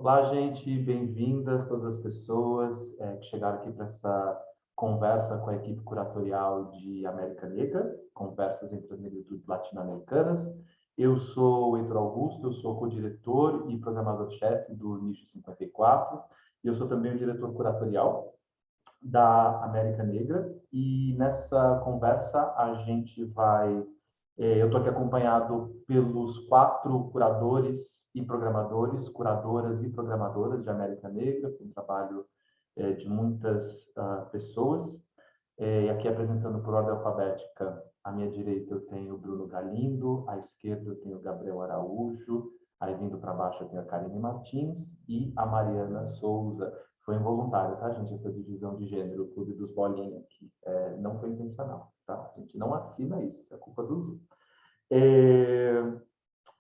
Olá, gente, bem-vindas todas as pessoas que chegaram aqui para essa conversa com a equipe curatorial de América Negra, conversas entre as negritudes latino-americanas. Eu sou o Heitor Augusto, eu sou co-diretor e programador-chefe do Nicho 54, e eu sou também o diretor curatorial da América Negra, e nessa conversa a gente vai eu estou aqui acompanhado pelos 4 curadores e programadores, curadoras e programadoras de América Negra, um trabalho de muitas pessoas. E aqui apresentando por ordem alfabética, à minha direita eu tenho o Bruno Galindo, à esquerda eu tenho o Gabriel Araújo, aí vindo para baixo eu tenho a Karine Martins e a Mariana Souza. Foi involuntário, tá, gente? Essa divisão de gênero, o Clube dos Bolinha aqui. Não foi intencional, tá? A gente não assina isso, é culpa do Zoom.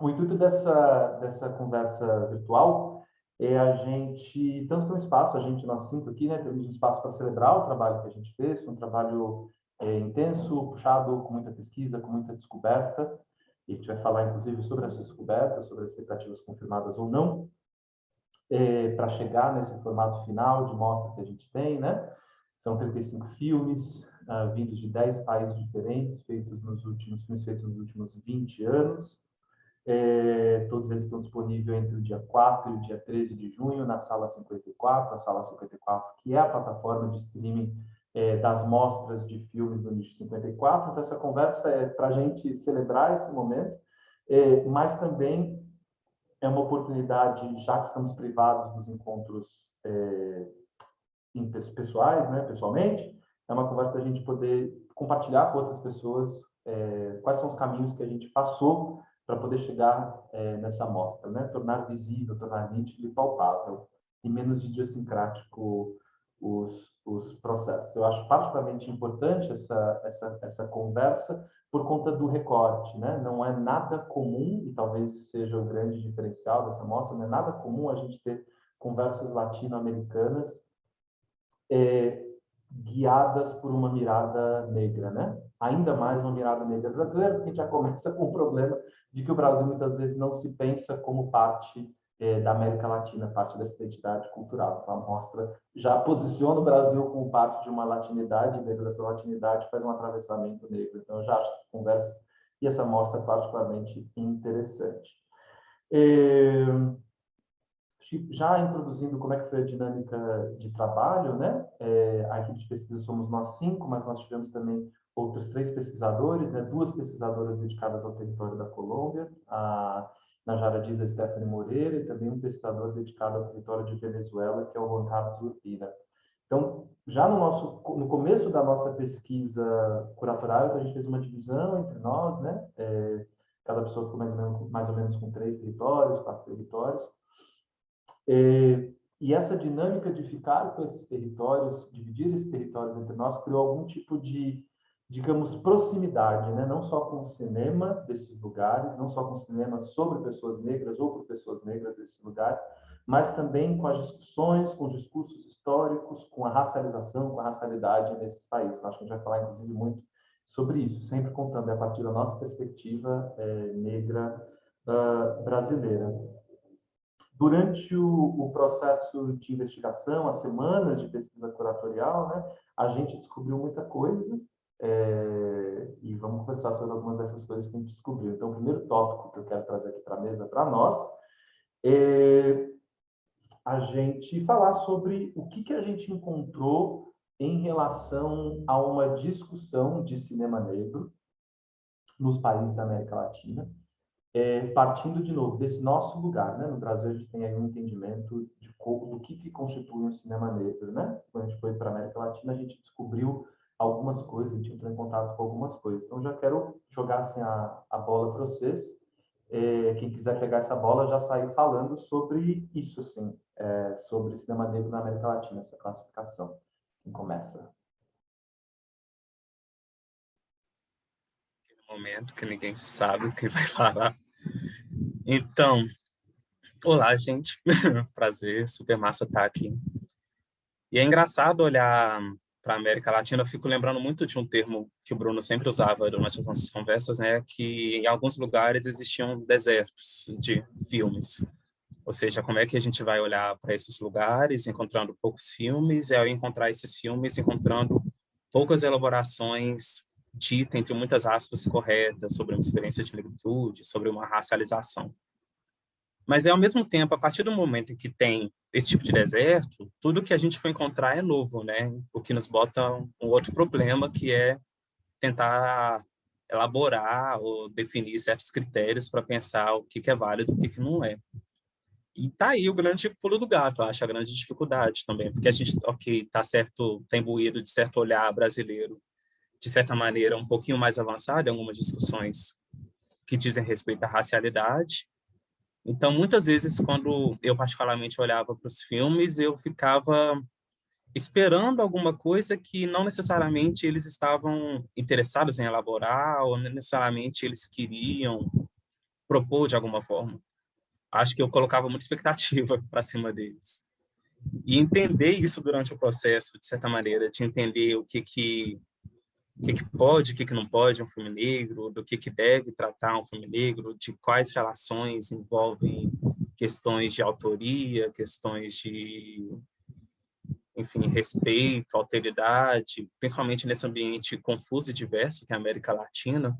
O intuito dessa conversa virtual é a gente, tanto tem um espaço, a gente, nós 5 aqui, né, temos um espaço para celebrar o trabalho que a gente fez, um trabalho intenso, puxado, com muita pesquisa, com muita descoberta, e a gente vai falar, inclusive, sobre essas descobertas, sobre as expectativas confirmadas ou não, para chegar nesse formato final de mostra que a gente tem, né? São 35 filmes, vindos de 10 países diferentes, feitos nos últimos 20 anos. Todos eles estão disponíveis entre o dia 4 e o dia 13 de junho na Sala 54, a Sala 54, que é a plataforma de streaming das mostras de filmes do Nicho 54. Então, essa conversa é para a gente celebrar esse momento, mas também é uma oportunidade, já que estamos privados dos encontros pessoais, né, pessoalmente, é uma conversa para a gente poder compartilhar com outras pessoas quais são os caminhos que a gente passou para poder chegar nessa mostra, né? Tornar visível, tornar nítido e palpável, e menos idiosincrático os processos. Eu acho particularmente importante essa conversa por conta do recorte, né? Não é nada comum, e talvez seja o grande diferencial dessa mostra, não é nada comum a gente ter conversas latino-americanas guiadas por uma mirada negra, né? Ainda mais uma mirada negra brasileira, porque a gente já começa com o problema de que o Brasil muitas vezes não se pensa como parte da América Latina, parte dessa identidade cultural. Então, a mostra já posiciona o Brasil como parte de uma latinidade, e dentro dessa latinidade faz um atravessamento negro. Então, eu já acho essa conversa e essa mostra particularmente interessante. Já introduzindo como é que foi a dinâmica de trabalho, né? A equipe de pesquisa somos nós 5, mas nós tivemos também outros 3 pesquisadores, né? 2 pesquisadoras dedicadas ao território da Colômbia, a Najara Dias e a Stephanie Moreira, e também um pesquisador dedicado ao território de Venezuela, que é o Juan Carlos Urpira. Então, já no começo da nossa pesquisa curatorial, a gente fez uma divisão entre nós, né? Cada pessoa ficou mais ou menos com 3 territórios, 4 territórios. E essa dinâmica de ficar com esses territórios, dividir esses territórios entre nós, criou algum tipo de, digamos, proximidade, né? Não só com o cinema desses lugares, não só com o cinema sobre pessoas negras ou por pessoas negras desses lugares, mas também com as discussões, com os discursos históricos, com a racialização, com a racialidade nesses países. Então, acho que a gente vai falar, inclusive, muito sobre isso, sempre contando a partir da nossa perspectiva negra brasileira. Durante o processo de investigação, as semanas de pesquisa curatorial, né, a gente descobriu muita coisa, e vamos conversar sobre algumas dessas coisas que a gente descobriu. Então, o primeiro tópico que eu quero trazer aqui para a mesa para nós é a gente falar sobre o que a gente encontrou em relação a uma discussão de cinema negro nos países da América Latina, partindo de novo desse nosso lugar, né? No Brasil a gente tem aí um entendimento do que constitui um cinema negro, né? Quando a gente foi para a América Latina a gente descobriu algumas coisas, a gente entrou em contato com algumas coisas. Então já quero jogar assim a bola para vocês. Quem quiser pegar essa bola já sair falando sobre isso, assim, sobre cinema negro na América Latina, essa classificação. Quem começa? Momento que ninguém sabe o que vai falar. Então, olá, gente. Prazer, super massa estar aqui. E é engraçado olhar para a América Latina. Eu fico lembrando muito de um termo que o Bruno sempre usava durante as nossas conversas, né? Que em alguns lugares existiam desertos de filmes. Ou seja, como é que a gente vai olhar para esses lugares, encontrando poucos filmes, e ao encontrar esses filmes, encontrando poucas elaborações dita, entre muitas aspas, corretas sobre uma experiência de negritude, sobre uma racialização. Mas, ao mesmo tempo, a partir do momento em que tem esse tipo de deserto, tudo que a gente for encontrar é novo, né? O que nos bota um outro problema, que é tentar elaborar ou definir certos critérios para pensar o que é válido e o que não é. E tá aí o grande pulo do gato, acho, a grande dificuldade também, porque a gente, ok, tá certo, tá imbuído de certo olhar brasileiro, de certa maneira, um pouquinho mais avançado em algumas discussões que dizem respeito à racialidade. Então, muitas vezes, quando eu particularmente olhava para os filmes, eu ficava esperando alguma coisa que não necessariamente eles estavam interessados em elaborar ou não necessariamente eles queriam propor de alguma forma. Acho que eu colocava muita expectativa para cima deles. E entender isso durante o processo, de certa maneira, de entender o que pode, o que não pode um filme negro, do que deve tratar um filme negro, de quais relações envolvem questões de autoria, questões de, enfim, respeito, alteridade, principalmente nesse ambiente confuso e diverso que é a América Latina,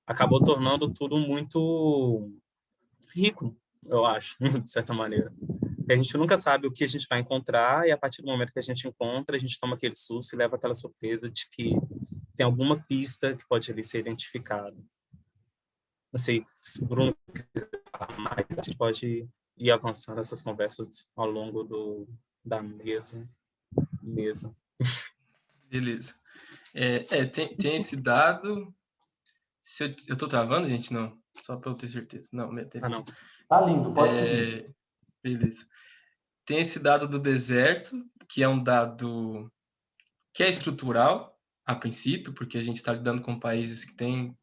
acabou tornando tudo muito rico, eu acho, de certa maneira. Porque a gente nunca sabe o que a gente vai encontrar e a partir do momento que a gente encontra, a gente toma aquele susto e leva aquela surpresa de que tem alguma pista que pode ali ser identificada. Não sei se o Bruno quiser falar mais, a gente pode ir avançando essas conversas ao longo da mesa. Beleza. Tem esse dado. Se eu tô travando, gente? Não. Só para eu ter certeza. Não, não. Tá lindo, pode seguir. Beleza. Tem esse dado do deserto, que é um dado que é estrutural, a princípio, porque a gente está lidando com países que têm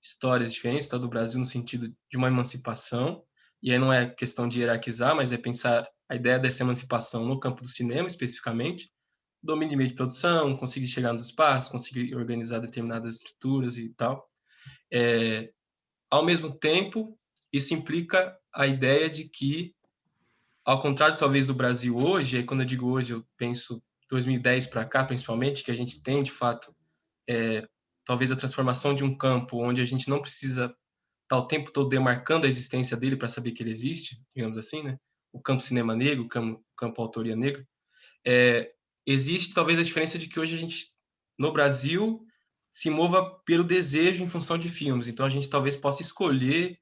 histórias diferentes, tá, do Brasil no sentido de uma emancipação, e aí não é questão de hierarquizar, mas é pensar a ideia dessa emancipação no campo do cinema, especificamente, domínio de meio de produção, conseguir chegar nos espaços, conseguir organizar determinadas estruturas e tal. Ao mesmo tempo, isso implica a ideia de que, ao contrário talvez do Brasil hoje, aí quando eu digo hoje eu penso 2010 para cá principalmente, que a gente tem de fato talvez a transformação de um campo onde a gente não precisa estar o tempo todo demarcando a existência dele para saber que ele existe, digamos assim, né? O campo cinema negro, o campo autoria negra. Existe talvez a diferença de que hoje a gente, no Brasil, se mova pelo desejo em função de filmes. Então a gente talvez possa escolher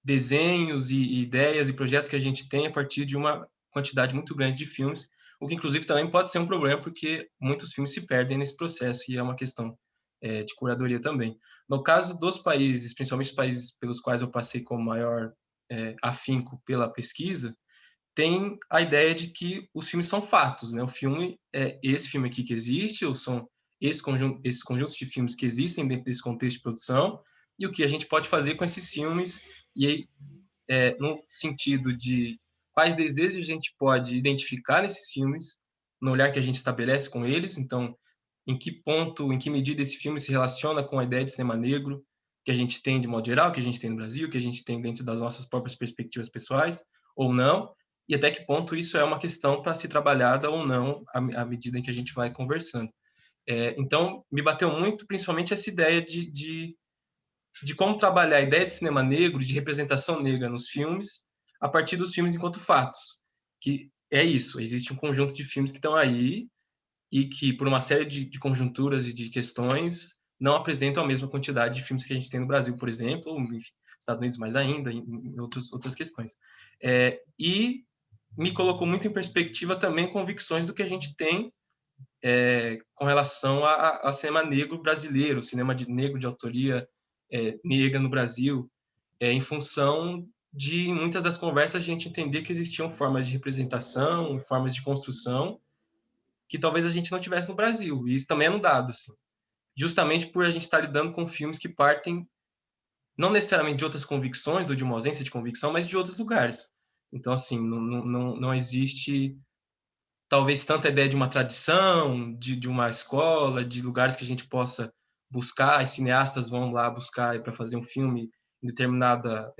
desenhos e ideias e projetos que a gente tem a partir de uma quantidade muito grande de filmes, o que inclusive também pode ser um problema porque muitos filmes se perdem nesse processo e é uma questão de curadoria também. No caso dos países, principalmente os países pelos quais eu passei com maior afinco pela pesquisa, tem a ideia de que os filmes são fatos, né? O filme é esse filme aqui que existe, ou são esses conjuntos de filmes que existem dentro desse contexto de produção, e o que a gente pode fazer com esses filmes, e aí, no sentido de quais desejos a gente pode identificar nesses filmes, no olhar que a gente estabelece com eles, então, em que ponto, em que medida esse filme se relaciona com a ideia de cinema negro que a gente tem de modo geral, que a gente tem no Brasil, que a gente tem dentro das nossas próprias perspectivas pessoais, ou não, e até que ponto isso é uma questão para ser trabalhada ou não à medida em que a gente vai conversando. Então, me bateu muito, principalmente, essa ideia de como trabalhar a ideia de cinema negro, de representação negra nos filmes, a partir dos filmes enquanto fatos. Que é isso, existe um conjunto de filmes que estão aí e que, por uma série de conjunturas e de questões, não apresentam a mesma quantidade de filmes que a gente tem no Brasil, por exemplo, ou nos Estados Unidos mais ainda, em outras questões. E me colocou muito em perspectiva também convicções do que a gente tem com relação ao cinema negro brasileiro, cinema negro de autoria negra no Brasil, em função de muitas das conversas a gente entender que existiam formas de representação, formas de construção que talvez a gente não tivesse no Brasil. E isso também é um dado, assim. Justamente por a gente estar lidando com filmes que partem não necessariamente de outras convicções ou de uma ausência de convicção, mas de outros lugares. Então, assim, não existe talvez tanta ideia de uma tradição, de uma escola, de lugares que a gente possa buscar, e cineastas vão lá buscar para fazer um filme determinada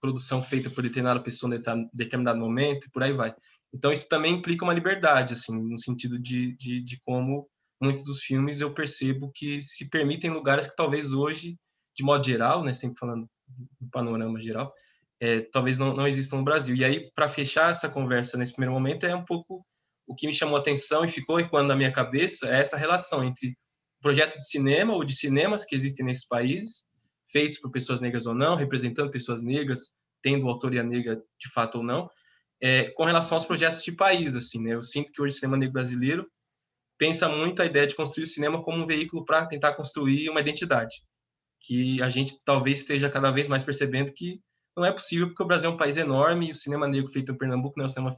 produção feita por determinada pessoa em determinado momento, e por aí vai. Então, isso também implica uma liberdade, assim, no sentido de como muitos dos filmes eu percebo que se permitem lugares que talvez hoje, de modo geral, né, sempre falando no panorama geral, talvez não existam no Brasil. E aí, para fechar essa conversa nesse primeiro momento, é um pouco o que me chamou a atenção e ficou ecoando na minha cabeça, é essa relação entre projeto de cinema ou de cinemas que existem nesses países, feitos por pessoas negras ou não, representando pessoas negras, tendo autoria negra de fato ou não, com relação aos projetos de país, assim, né? Eu sinto que hoje o cinema negro brasileiro pensa muito a ideia de construir o cinema como um veículo para tentar construir uma identidade, que a gente talvez esteja cada vez mais percebendo que não é possível, porque o Brasil é um país enorme e o cinema negro feito em Pernambuco não é o cinema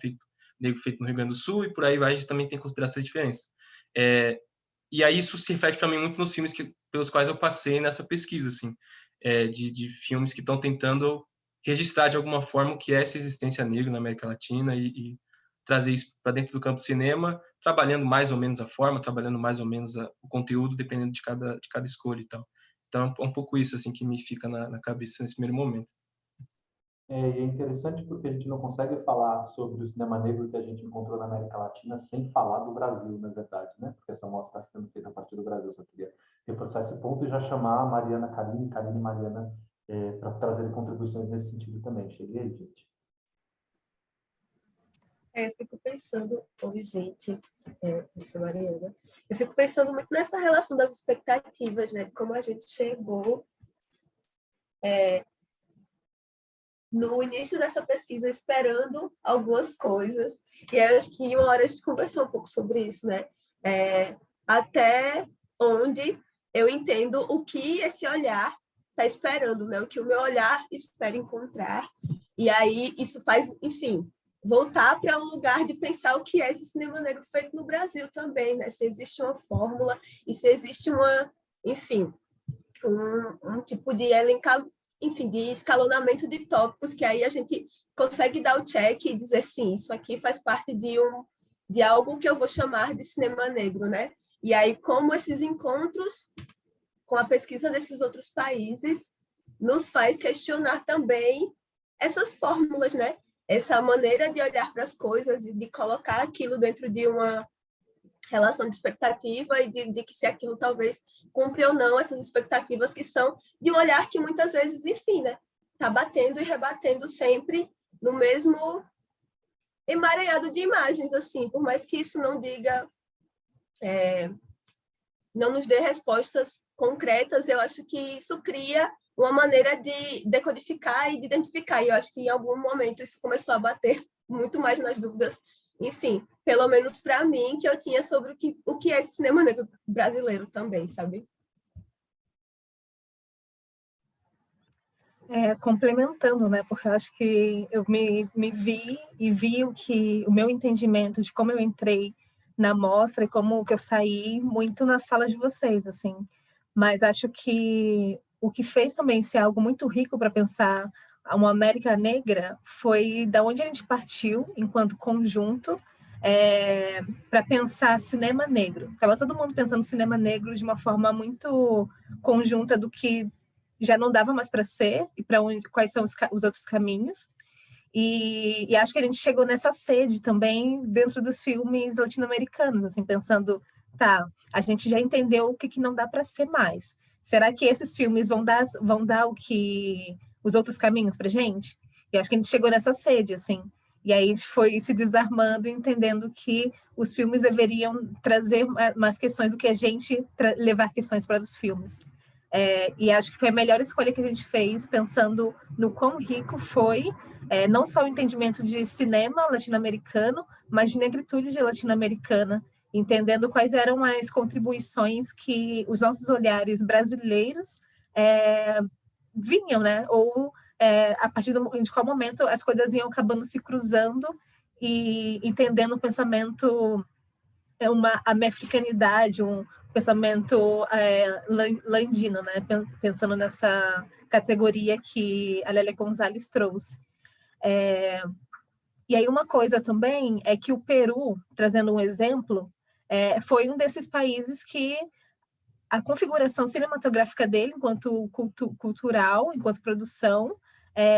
negro feito no Rio Grande do Sul, e por aí vai, a gente também tem que considerar essas diferenças. E aí isso se reflete para mim muito nos filmes pelos quais eu passei nessa pesquisa, assim, de filmes que estão tentando registrar de alguma forma o que é essa existência negra na América Latina e trazer isso para dentro do campo do cinema, trabalhando mais ou menos a forma, trabalhando mais ou menos o conteúdo, dependendo de cada escolha e tal. Então, é um pouco isso assim que me fica na cabeça nesse primeiro momento. É interessante porque a gente não consegue falar sobre o cinema negro que a gente encontrou na América Latina sem falar do Brasil, na verdade, né? Porque essa mostra está sendo feita a partir do Brasil. Eu só queria reforçar esse ponto e já chamar a Mariana Karine e Mariana para trazerem contribuições nesse sentido também. Cheguei aí, gente. Eu fico pensando, oi gente, eu sou Mariana, eu fico pensando muito nessa relação das expectativas, né? De como a gente chegou no início dessa pesquisa esperando algumas coisas, e eu acho que em uma hora a gente conversou um pouco sobre isso, né? Até onde eu entendo o que esse olhar está esperando, né? O que o meu olhar espera encontrar, e aí isso faz, enfim, voltar para um lugar de pensar o que é esse cinema negro feito no Brasil também, né? Se existe uma fórmula e se existe enfim, um tipo de enfim, de escalonamento de tópicos que aí a gente consegue dar o check e dizer sim, isso aqui faz parte de algo que eu vou chamar de cinema negro, né? E aí como esses encontros com a pesquisa desses outros países nos faz questionar também essas fórmulas, né? Essa maneira de olhar para as coisas e de colocar aquilo dentro de uma relação de expectativa e de que se aquilo talvez cumpre ou não essas expectativas que são de um olhar que muitas vezes, enfim, né? Tá batendo e rebatendo sempre no mesmo emaranhado de imagens, assim, por mais que isso não diga, não nos dê respostas concretas, eu acho que isso cria uma maneira de decodificar e de identificar, e eu acho que em algum momento isso começou a bater muito mais nas dúvidas, enfim, pelo menos para mim, que eu tinha sobre o que é esse cinema negro brasileiro também, sabe? Complementando, né? Porque eu acho que eu me vi e vi o meu entendimento de como eu entrei na mostra e como que eu saí muito nas falas de vocês, assim. Mas acho que o que fez também ser algo muito rico para pensar uma América Negra foi da onde a gente partiu enquanto conjunto para pensar cinema negro. Estava todo mundo pensando cinema negro de uma forma muito conjunta do que já não dava mais para ser e para quais são os outros caminhos. E acho que a gente chegou nessa sede também dentro dos filmes latino-americanos, assim, pensando, tá, a gente já entendeu o que não dá para ser mais. Será que esses filmes vão dar os outros caminhos para gente? E acho que a gente chegou nessa sede, assim. E aí a gente foi se desarmando e entendendo que os filmes deveriam trazer mais questões do que a gente levar questões para os filmes. E acho que foi a melhor escolha que a gente fez, pensando no quão rico foi, não só o entendimento de cinema latino-americano, mas de negritude latino-americana, entendendo quais eram as contribuições que os nossos olhares brasileiros vinham, né? Ou a partir de qual momento as coisas iam acabando se cruzando e entendendo o pensamento, uma americanidade, um pensamento landino, né? Pensando nessa categoria que a Lélia Gonzalez trouxe. E aí uma coisa também é que o Peru, trazendo um exemplo, foi um desses países que a configuração cinematográfica dele, enquanto cultural, enquanto produção,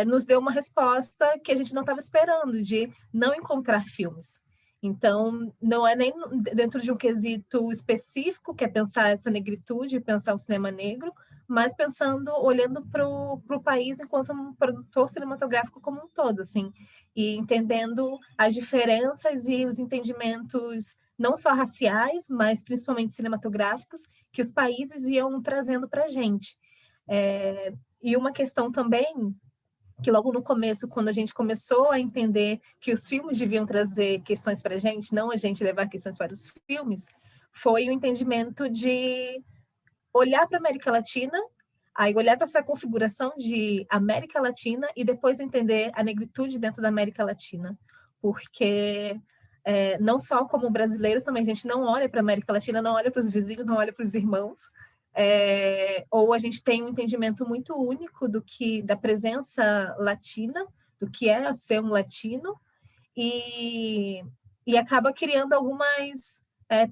nos deu uma resposta que a gente não estava esperando, de não encontrar filmes. Então, não é nem dentro de um quesito específico, que é pensar essa negritude, pensar o cinema negro, mas pensando, olhando para o país enquanto um produtor cinematográfico como um todo, assim, e entendendo as diferenças e os entendimentos não só raciais, mas principalmente cinematográficos, que os países iam trazendo para a gente. E uma questão também que logo no começo, quando a gente começou a entender que os filmes deviam trazer questões para a gente, não a gente levar questões para os filmes, foi o entendimento de olhar para a América Latina, aí olhar para essa configuração de América Latina e depois entender a negritude dentro da América Latina, porque não só como brasileiros também, a gente não olha para a América Latina, não olha para os vizinhos, não olha para os irmãos, ou a gente tem um entendimento muito único da presença latina, do que é ser um latino, e acaba criando algumas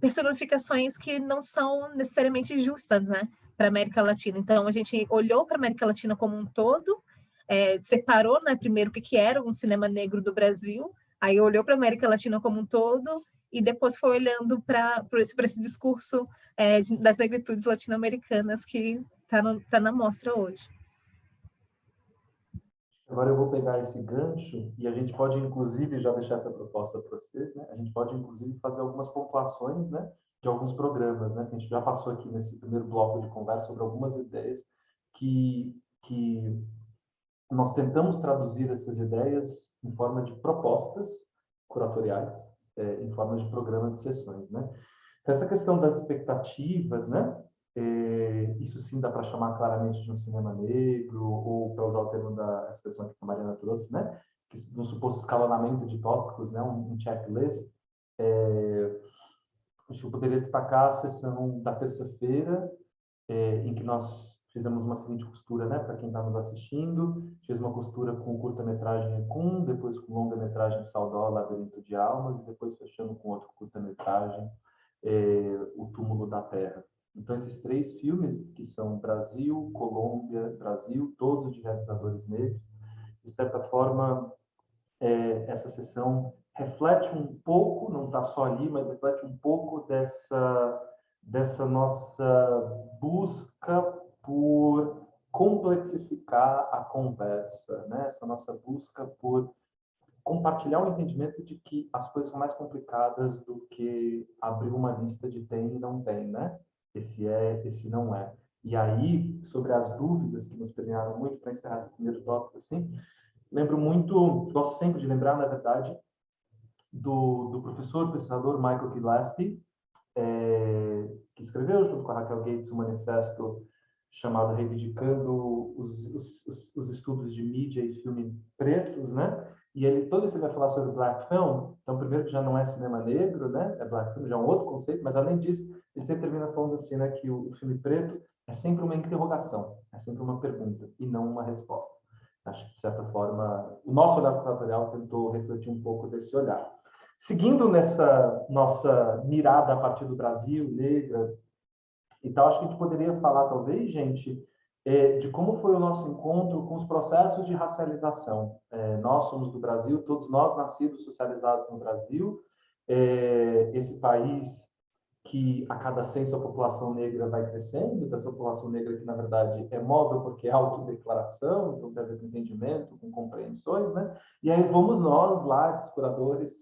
personificações que não são necessariamente justas, né, para a América Latina. Então, a gente olhou para a América Latina como um todo, separou, né, primeiro o que era um cinema negro do Brasil, aí olhou para a América Latina como um todo, e depois foi olhando para esse discurso das negritudes latino-americanas que está na mostra hoje. Agora eu vou pegar esse gancho e a gente pode, inclusive, já deixar essa proposta para vocês, né? A gente pode, inclusive, fazer algumas pontuações, né, de alguns programas, né? Que a gente já passou aqui nesse primeiro bloco de conversa sobre algumas ideias que nós tentamos traduzir essas ideias em forma de propostas curatoriais, em forma de programa de sessões, né? Então, essa questão das expectativas, né? Isso sim dá para chamar claramente de um cinema negro, ou para usar o termo da expressão que a Mariana trouxe, né? Que no suposto escalonamento de tópicos, né? Um checklist. Eu poderia destacar a sessão da terça-feira, em que nós fizemos uma seguinte costura, né, para quem está nos assistindo. Fiz uma costura com curta-metragem Ecum, depois com longa-metragem Saudó, Labirinto de Almas, e depois fechando com outro curta-metragem, O Túmulo da Terra. Então, esses 3 filmes, que são Brasil, Colômbia, Brasil, todos de realizadores negros, de certa forma, essa sessão reflete um pouco, não está só ali, mas reflete um pouco dessa nossa busca por complexificar a conversa, né? Essa nossa busca por compartilhar o entendimento de que as coisas são mais complicadas do que abrir uma lista de tem e não tem, né? Esse é, esse não é. E aí, sobre as dúvidas que nos permearam muito, para encerrar esse primeiro tópico, assim, lembro muito, gosto sempre de lembrar, na verdade, do professor, pesquisador Michael Gillespie, que escreveu, junto com a Raquel Gates, um manifesto chamado Reivindicando os Estudos de Mídia e Filme Pretos, né? E ele, todo isso ele vai falar sobre Black Film, então primeiro que já não é cinema negro, né? É Black Film, já é um outro conceito, mas além disso, ele sempre termina falando assim, né? Que o filme preto é sempre uma interrogação, é sempre uma pergunta e não uma resposta. Acho que, de certa forma, o nosso olhar curatorial tentou refletir um pouco desse olhar. Seguindo nessa nossa mirada a partir do Brasil, negra e tal, acho que a gente poderia falar, talvez, gente, de como foi o nosso encontro com os processos de racialização. Nós somos do Brasil, todos nós nascidos socializados no Brasil, esse país que a cada censo a população negra vai crescendo, dessa população negra que, na verdade, é móvel porque é autodeclaração, então tem a ver com entendimento, com compreensões, né? E aí vamos nós lá, esses curadores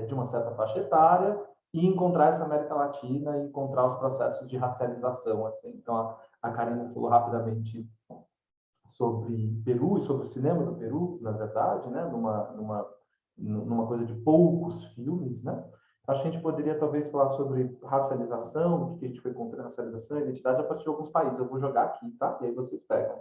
de uma certa faixa etária, e encontrar essa América Latina e encontrar os processos de racialização, assim. Então, a Karina falou rapidamente sobre Peru e sobre o cinema do Peru, na verdade, né? Numa coisa de poucos filmes, né? Acho que a gente poderia talvez falar sobre racialização, o que a gente foi contra racialização e identidade a partir de alguns países. Eu vou jogar aqui, tá? E aí vocês pegam.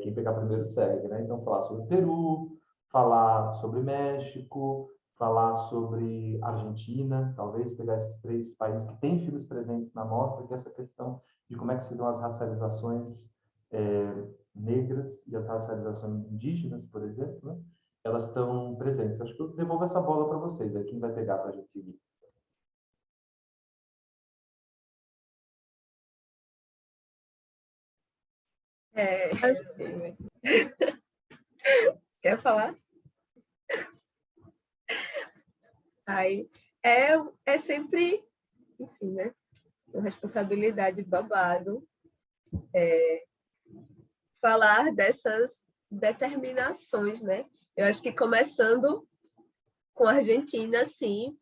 Quem pegar primeiro segue, né? Então, falar sobre Peru, falar sobre México, falar sobre Argentina, talvez pegar esses 3 países que têm filmes presentes na mostra, que é essa questão de como é que se dão as racializações negras e as racializações indígenas, por exemplo, né? Elas estão presentes. Acho que eu devolvo essa bola para vocês, aí quem vai pegar para a gente seguir. É... Quer falar? Aí, é sempre, enfim, né? Uma responsabilidade babado falar dessas determinações, né? Eu acho que começando com a Argentina, sim,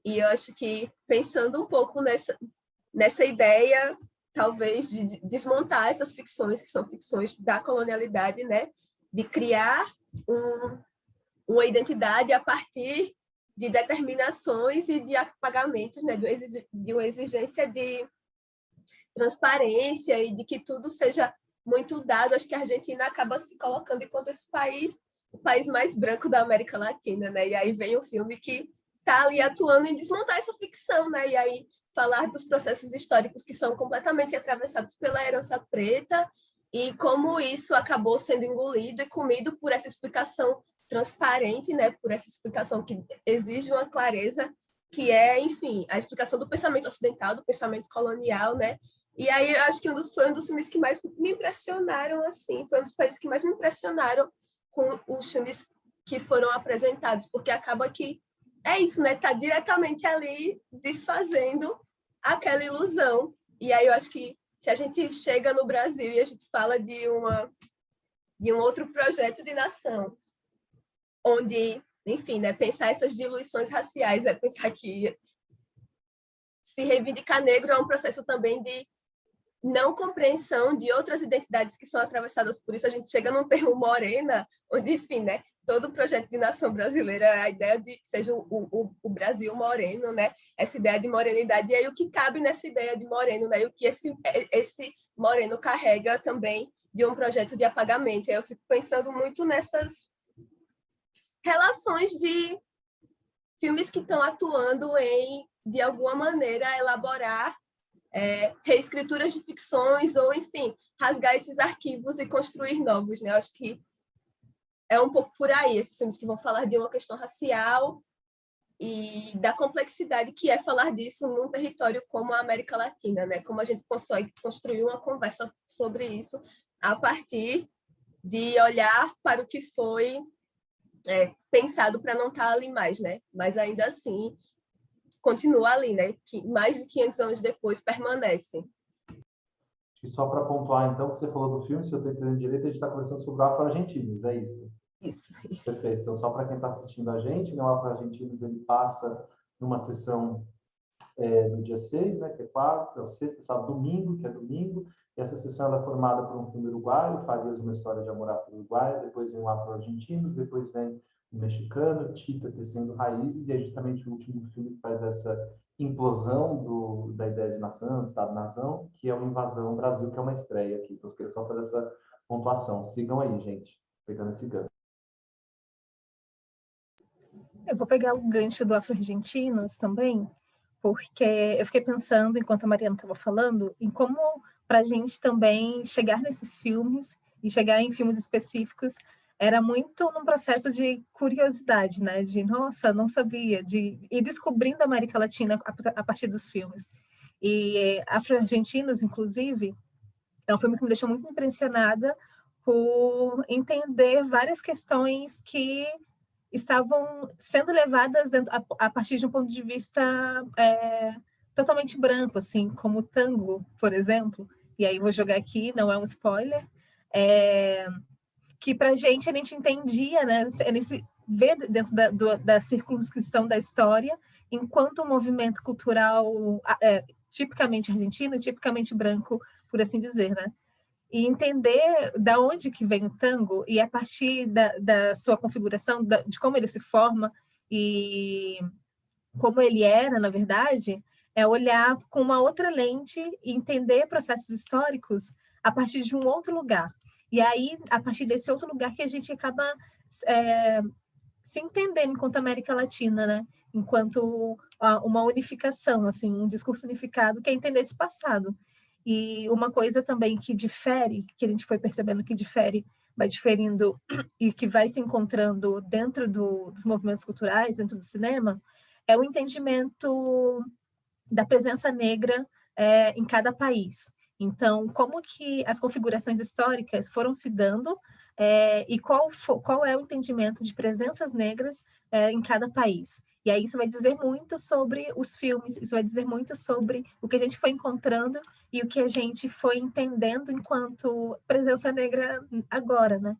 e eu acho que pensando um pouco nessa ideia, talvez, de desmontar essas ficções, que são ficções da colonialidade, né? De criar uma identidade a partir de determinações e de apagamentos, né? De uma exigência de transparência e de que tudo seja muito dado. Acho que a Argentina acaba se colocando enquanto esse país, o país mais branco da América Latina, né? E aí vem um filme que está ali atuando em desmontar essa ficção, né? E aí falar dos processos históricos que são completamente atravessados pela herança preta e como isso acabou sendo engolido e comido por essa explicação transparente, né? Por essa explicação que exige uma clareza, que é, enfim, a explicação do pensamento ocidental, do pensamento colonial, né? E aí eu acho que foi um dos filmes que mais me impressionaram, assim, foi um dos países que mais me impressionaram com os filmes que foram apresentados, porque acaba que é isso, né? Tá diretamente ali desfazendo aquela ilusão. E aí eu acho que se a gente chega no Brasil e a gente fala de um outro projeto de nação, onde, enfim, né, pensar essas diluições raciais, pensar que se reivindicar negro é um processo também de não compreensão de outras identidades que são atravessadas por isso. A gente chega num termo morena, onde, enfim, né, todo o projeto de nação brasileira, a ideia de que seja o Brasil moreno, né, essa ideia de morenidade, e aí o que cabe nessa ideia de moreno, né, e o que esse moreno carrega também de um projeto de apagamento. Aí eu fico pensando muito nessas relações de filmes que estão atuando em, de alguma maneira, elaborar reescrituras de ficções ou, enfim, rasgar esses arquivos e construir novos, né? Eu acho que é um pouco por aí, esses filmes que vão falar de uma questão racial e da complexidade que é falar disso num território como a América Latina, né? Como a gente construir uma conversa sobre isso a partir de olhar para o que foi pensado para não estar ali mais, né? Mas ainda assim continua ali, né? Que mais de 500 anos depois permanece. E só para pontuar, então, que você falou do filme, se eu estou entendendo direito, a gente está conversando sobre o Afro-Argentinos, é isso? Isso. Perfeito. Então, só para quem está assistindo a gente, né, o Afro-Argentinos, ele passa numa sessão no dia 6, né, que é quarta, é sexta, sábado, domingo, que é domingo. E essa sessão ela é formada por um filme uruguaio, Farias, uma história de amor afro-uruguaio, depois vem o Afro-Argentinos, depois vem o mexicano, Tita, Tecendo Raízes, e é justamente o último filme que faz essa implosão da ideia de nação, Estado-nação, que é o Invasão Brasil, que é uma estreia aqui. Então, eu queria só fazer essa pontuação. Sigam aí, gente, pegando esse gancho. Eu vou pegar o gancho do Afro-Argentinos também, porque eu fiquei pensando, enquanto a Mariana estava falando, em como, para a gente também chegar nesses filmes e chegar em filmes específicos, era muito num processo de curiosidade, né? De, nossa, não sabia, de ir descobrindo a América Latina a partir dos filmes. E Afro-Argentinos, inclusive, é um filme que me deixou muito impressionada por entender várias questões que estavam sendo levadas a partir de um ponto de vista totalmente branco, assim, como o tango, por exemplo. E aí vou jogar aqui, não é um spoiler, que para a gente entendia, né? A gente vê dentro da circunscrição da história, enquanto um movimento cultural tipicamente argentino, tipicamente branco, por assim dizer, né? E entender da onde que vem o tango e a partir da sua configuração, de como ele se forma e como ele era, na verdade, é olhar com uma outra lente e entender processos históricos a partir de um outro lugar. E aí, a partir desse outro lugar que a gente acaba se entendendo enquanto América Latina, né? Enquanto uma unificação, assim, um discurso unificado que é entender esse passado. E uma coisa também que difere, que a gente foi percebendo que difere, vai diferindo e que vai se encontrando dentro dos movimentos culturais, dentro do cinema, é o entendimento da presença negra em cada país. Então, como que as configurações históricas foram se dando e qual é o entendimento de presenças negras em cada país? E aí isso vai dizer muito sobre os filmes, isso vai dizer muito sobre o que a gente foi encontrando e o que a gente foi entendendo enquanto presença negra agora, né?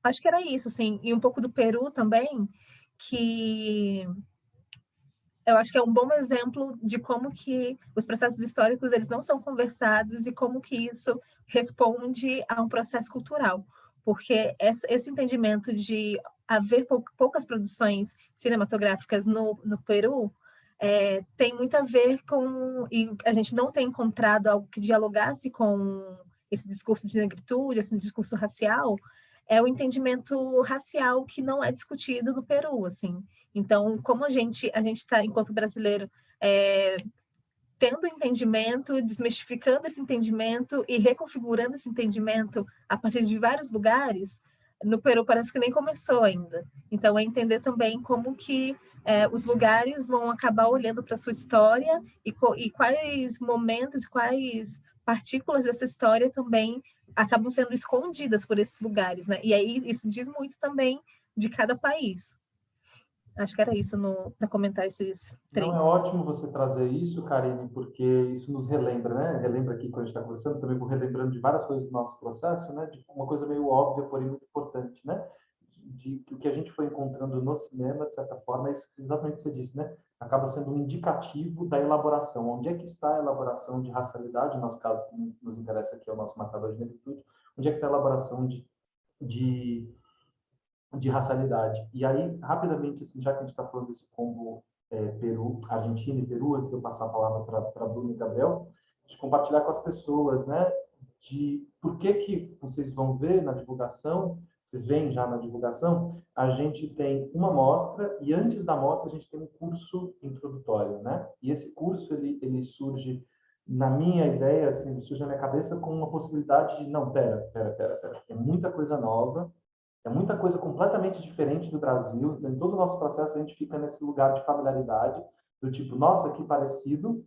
Acho que era isso, assim, e um pouco do Peru também, que eu acho que é um bom exemplo de como que os processos históricos eles não são conversados e como que isso responde a um processo cultural, porque esse entendimento de haver poucas produções cinematográficas no Peru tem muito a ver com, e a gente não tem encontrado algo que dialogasse com esse discurso de negritude, esse discurso racial, é o entendimento racial que não é discutido no Peru, assim. Então, como a gente está, enquanto brasileiro, tendo entendimento, desmistificando esse entendimento e reconfigurando esse entendimento a partir de vários lugares, no Peru parece que nem começou ainda. Então, é entender também como que os lugares vão acabar olhando para a sua história e quais momentos, quais partículas dessa história também acabam sendo escondidas por esses lugares, né? E aí isso diz muito também de cada país. Acho que era isso para comentar esses três. Não, é ótimo você trazer isso, Karine, porque isso nos relembra, né? Relembra aqui quando a gente está conversando, também vou relembrando de várias coisas do nosso processo, né? De uma coisa meio óbvia, porém muito importante, né? De que o que a gente foi encontrando no cinema, de certa forma, é isso exatamente o que você disse, né? Acaba sendo um indicativo da elaboração. Onde é que está a elaboração de racialidade, no nosso caso, que nos interessa aqui, é o nosso marcador de negritude, onde é que está a elaboração de racialidade. E aí, rapidamente, assim, já que a gente está falando desse combo Peru, Argentina e Peru, antes de eu passar a palavra para Bruno e Gabriel, de compartilhar com as pessoas, né, de por que vocês vão ver na divulgação, vocês veem já na divulgação, a gente tem uma mostra e antes da mostra a gente tem um curso introdutório, né? E esse curso ele surge na minha ideia, assim, ele surge na minha cabeça com uma possibilidade de não, pera, tem muita coisa nova. É muita coisa completamente diferente do Brasil. Em todo o nosso processo, a gente fica nesse lugar de familiaridade, do tipo, nossa, que parecido,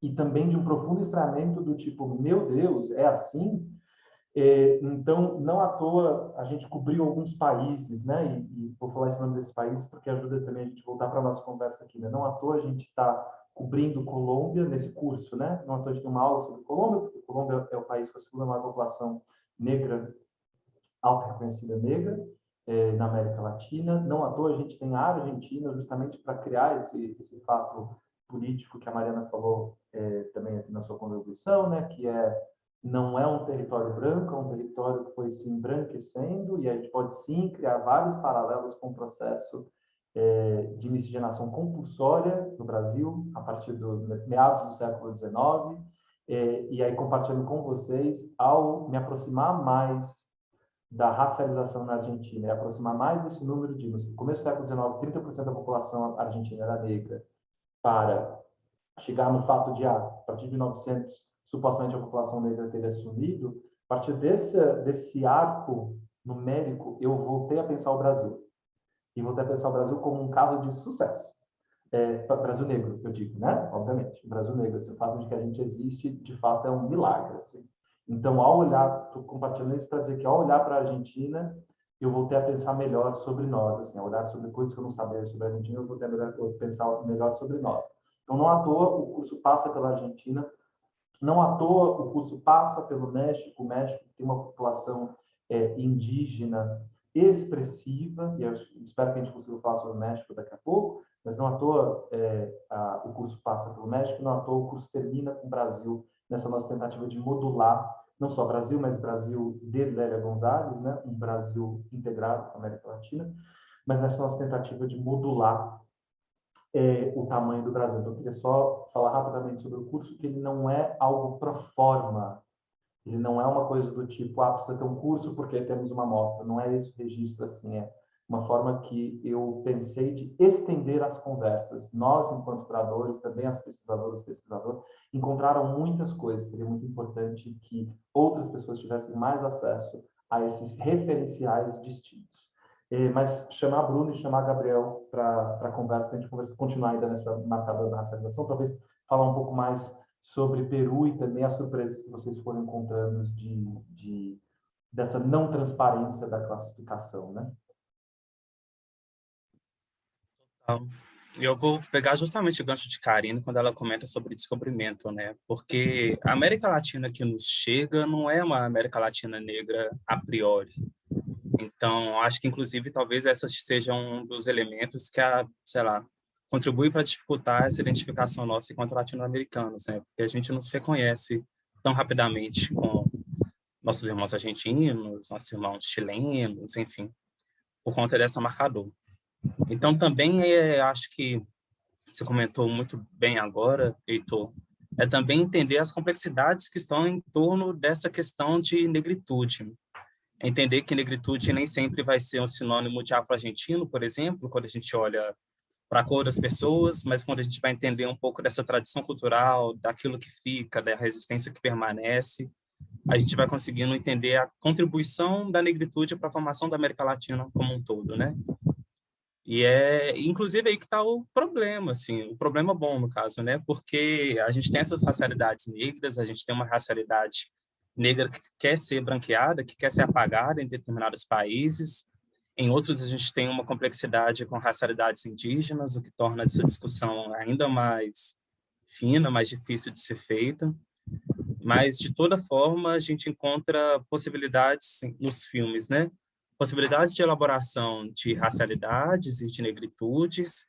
e também de um profundo estranhamento do tipo, meu Deus, é assim? Então, não à toa, a gente cobriu alguns países, né? E vou falar esse nome desse país porque ajuda também a gente voltar para a nossa conversa aqui, né? Não à toa a gente está cobrindo Colômbia nesse curso, né? Não à toa a gente tem uma aula sobre Colômbia, porque Colômbia é o país com a segunda maior população negra alta reconhecida negra na América Latina. Não à toa a gente tem a Argentina justamente para criar esse fato político que a Mariana falou também na sua contribuição, né, que não é um território branco, é um território que foi se embranquecendo e a gente pode sim criar vários paralelos com o processo de miscigenação compulsória no Brasil a partir do meados do século XIX e aí compartilhando com vocês ao me aproximar mais da racialização na Argentina e aproximar mais desse número de, no começo do século XIX, 30% da população argentina era negra, para chegar no fato de, a partir de 1900, supostamente a população negra teria sumido, a partir desse arco numérico, eu voltei a pensar o Brasil. E voltei a pensar o Brasil como um caso de sucesso. Brasil negro, eu digo, né? Obviamente, Brasil negro. Assim, o fato de que a gente existe, de fato, é um milagre. Assim. Então, ao olhar, estou compartilhando isso para dizer que ao olhar para a Argentina, eu voltei a pensar melhor sobre nós, assim, a olhar sobre coisas que eu não sabia sobre a Argentina, eu voltei a pensar melhor sobre nós. Então, não à toa o curso passa pela Argentina, não à toa o curso passa pelo México. O México tem uma população indígena expressiva, e eu espero que a gente consiga falar sobre o México daqui a pouco, mas não à toa o curso passa pelo México, não à toa o curso termina com o Brasil, nessa nossa tentativa de modular, não só Brasil, mas Brasil de Lélia Gonzalez, né? Um Brasil integrado com a América Latina, mas nessa nossa tentativa de modular o tamanho do Brasil. Então, eu queria só falar rapidamente sobre o curso, que ele não é algo pro forma, ele não é uma coisa do tipo, precisa ter um curso porque temos uma amostra. Não é esse o registro, assim, é uma forma que eu pensei de estender as conversas. Nós, enquanto curadores, também as pesquisadoras e pesquisadores, encontraram muitas coisas. Seria muito importante que outras pessoas tivessem mais acesso a esses referenciais distintos. Mas chamar Bruno e chamar Gabriel para a conversa, para a gente continuar ainda nessa marcada da racialização, talvez falar um pouco mais sobre Peru e também as surpresas que vocês foram encontrando dessa não transparência da classificação, né? Então, eu vou pegar justamente o gancho de Karine quando ela comenta sobre descobrimento, né? Porque a América Latina que nos chega não é uma América Latina negra a priori. Então, acho que, inclusive, talvez essa seja um dos elementos que, sei lá, contribui para dificultar essa identificação nossa enquanto latino-americanos, né? Porque a gente não se reconhece tão rapidamente com nossos irmãos argentinos, nossos irmãos chilenos, enfim, por conta dessa marcador. Então, também acho que você comentou muito bem agora, Heitor, é também entender as complexidades que estão em torno dessa questão de negritude. Entender que negritude nem sempre vai ser um sinônimo de afro-argentino, por exemplo, quando a gente olha para a cor das pessoas, mas quando a gente vai entender um pouco dessa tradição cultural, daquilo que fica, da resistência que permanece, a gente vai conseguindo entender a contribuição da negritude para a formação da América Latina como um todo, né? E inclusive, aí que está o problema, assim, o problema bom, no caso, né? Porque a gente tem essas racialidades negras, a gente tem uma racialidade negra que quer ser branqueada, que quer ser apagada em determinados países. Em outros, a gente tem uma complexidade com racialidades indígenas, o que torna essa discussão ainda mais fina, mais difícil de ser feita. Mas, de toda forma, a gente encontra possibilidades nos filmes, né? Possibilidades de elaboração de racialidades e de negritudes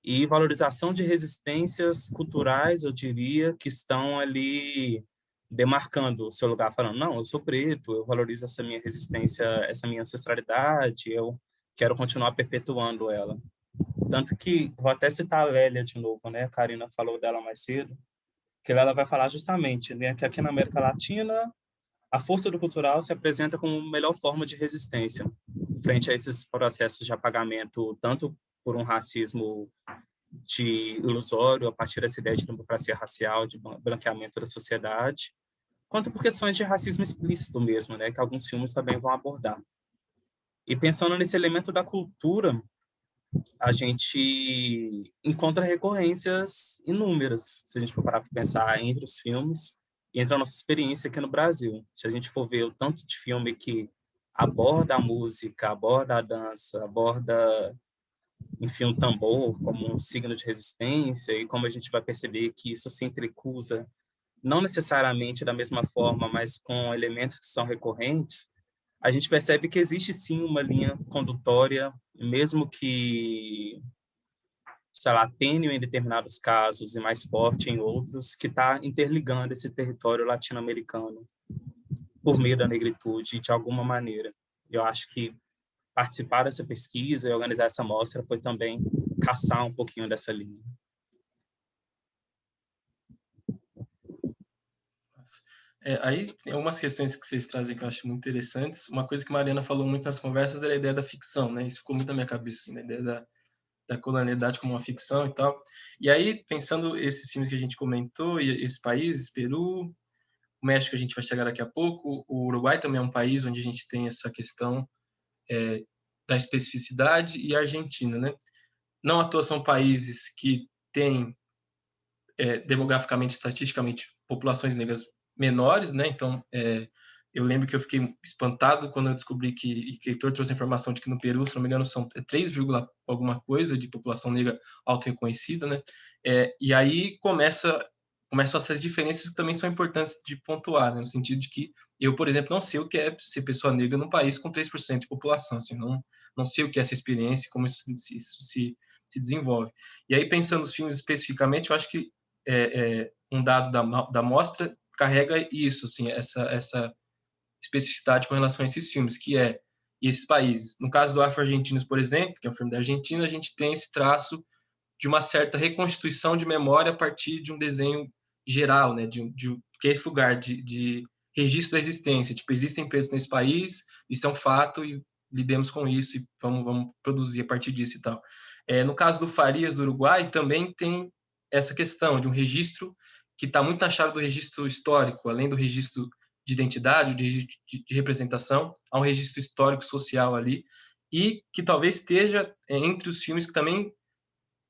e valorização de resistências culturais, eu diria, que estão ali demarcando o seu lugar, falando, não, eu sou preto, eu valorizo essa minha resistência, essa minha ancestralidade, eu quero continuar perpetuando ela. Tanto que, vou até citar a Lélia de novo, né? A Karina falou dela mais cedo, que ela vai falar justamente, né, que aqui na América Latina a força do cultural se apresenta como a melhor forma de resistência frente a esses processos de apagamento, tanto por um racismo ilusório, a partir dessa ideia de democracia racial, de branqueamento da sociedade, quanto por questões de racismo explícito mesmo, né, que alguns filmes também vão abordar. E pensando nesse elemento da cultura, a gente encontra recorrências inúmeras, se a gente for parar para pensar entre os filmes e entre a nossa experiência aqui no Brasil. Se a gente for ver o tanto de filme que aborda a música, aborda a dança, aborda, enfim, o tambor como um signo de resistência, e como a gente vai perceber que isso se entrecruza, não necessariamente da mesma forma, mas com elementos que são recorrentes, a gente percebe que existe sim uma linha condutória, mesmo que, sei lá, tênue em determinados casos e mais forte em outros, que está interligando esse território latino-americano por meio da negritude, de alguma maneira. Eu acho que participar dessa pesquisa e organizar essa mostra foi também caçar um pouquinho dessa linha. Aí tem algumas questões que vocês trazem que eu acho muito interessantes. Uma coisa que a Mariana falou muito nas conversas era a ideia da ficção, né? Isso ficou muito na minha cabeça, assim, a ideia da colonialidade como uma ficção e tal. E aí, pensando esses filmes que a gente comentou, e esses países, Peru, o México a gente vai chegar daqui a pouco, o Uruguai também é um país onde a gente tem essa questão da especificidade, e a Argentina, né? Não à toa são países que têm, demograficamente, estatisticamente, populações negras menores, né? Então, eu lembro que eu fiquei espantado quando eu descobri que o Heitor trouxe a informação de que no Peru, se não me engano, são 3, alguma coisa de população negra auto-reconhecida, né? E aí começam essas diferenças que também são importantes de pontuar, né? No sentido de que eu, por exemplo, não sei o que é ser pessoa negra num país com 3% de população, assim, não sei o que é essa experiência, como isso se desenvolve. E aí, pensando nos filmes especificamente, eu acho que um dado da mostra carrega isso, assim, essa especificidade com relação a esses filmes, que e esses países. No caso do Afro-Argentinos, por exemplo, que é um filme da Argentina, a gente tem esse traço de uma certa reconstituição de memória a partir de um desenho geral, né, que é esse lugar de registro da existência. Tipo, existem pretos nesse país, isso é um fato e lidemos com isso e vamos produzir a partir disso e tal. No caso do Farias, do Uruguai, também tem essa questão de um registro que está muito na chave do registro histórico, além do registro de identidade, de registro de representação, há um registro histórico social ali, e que talvez esteja entre os filmes que também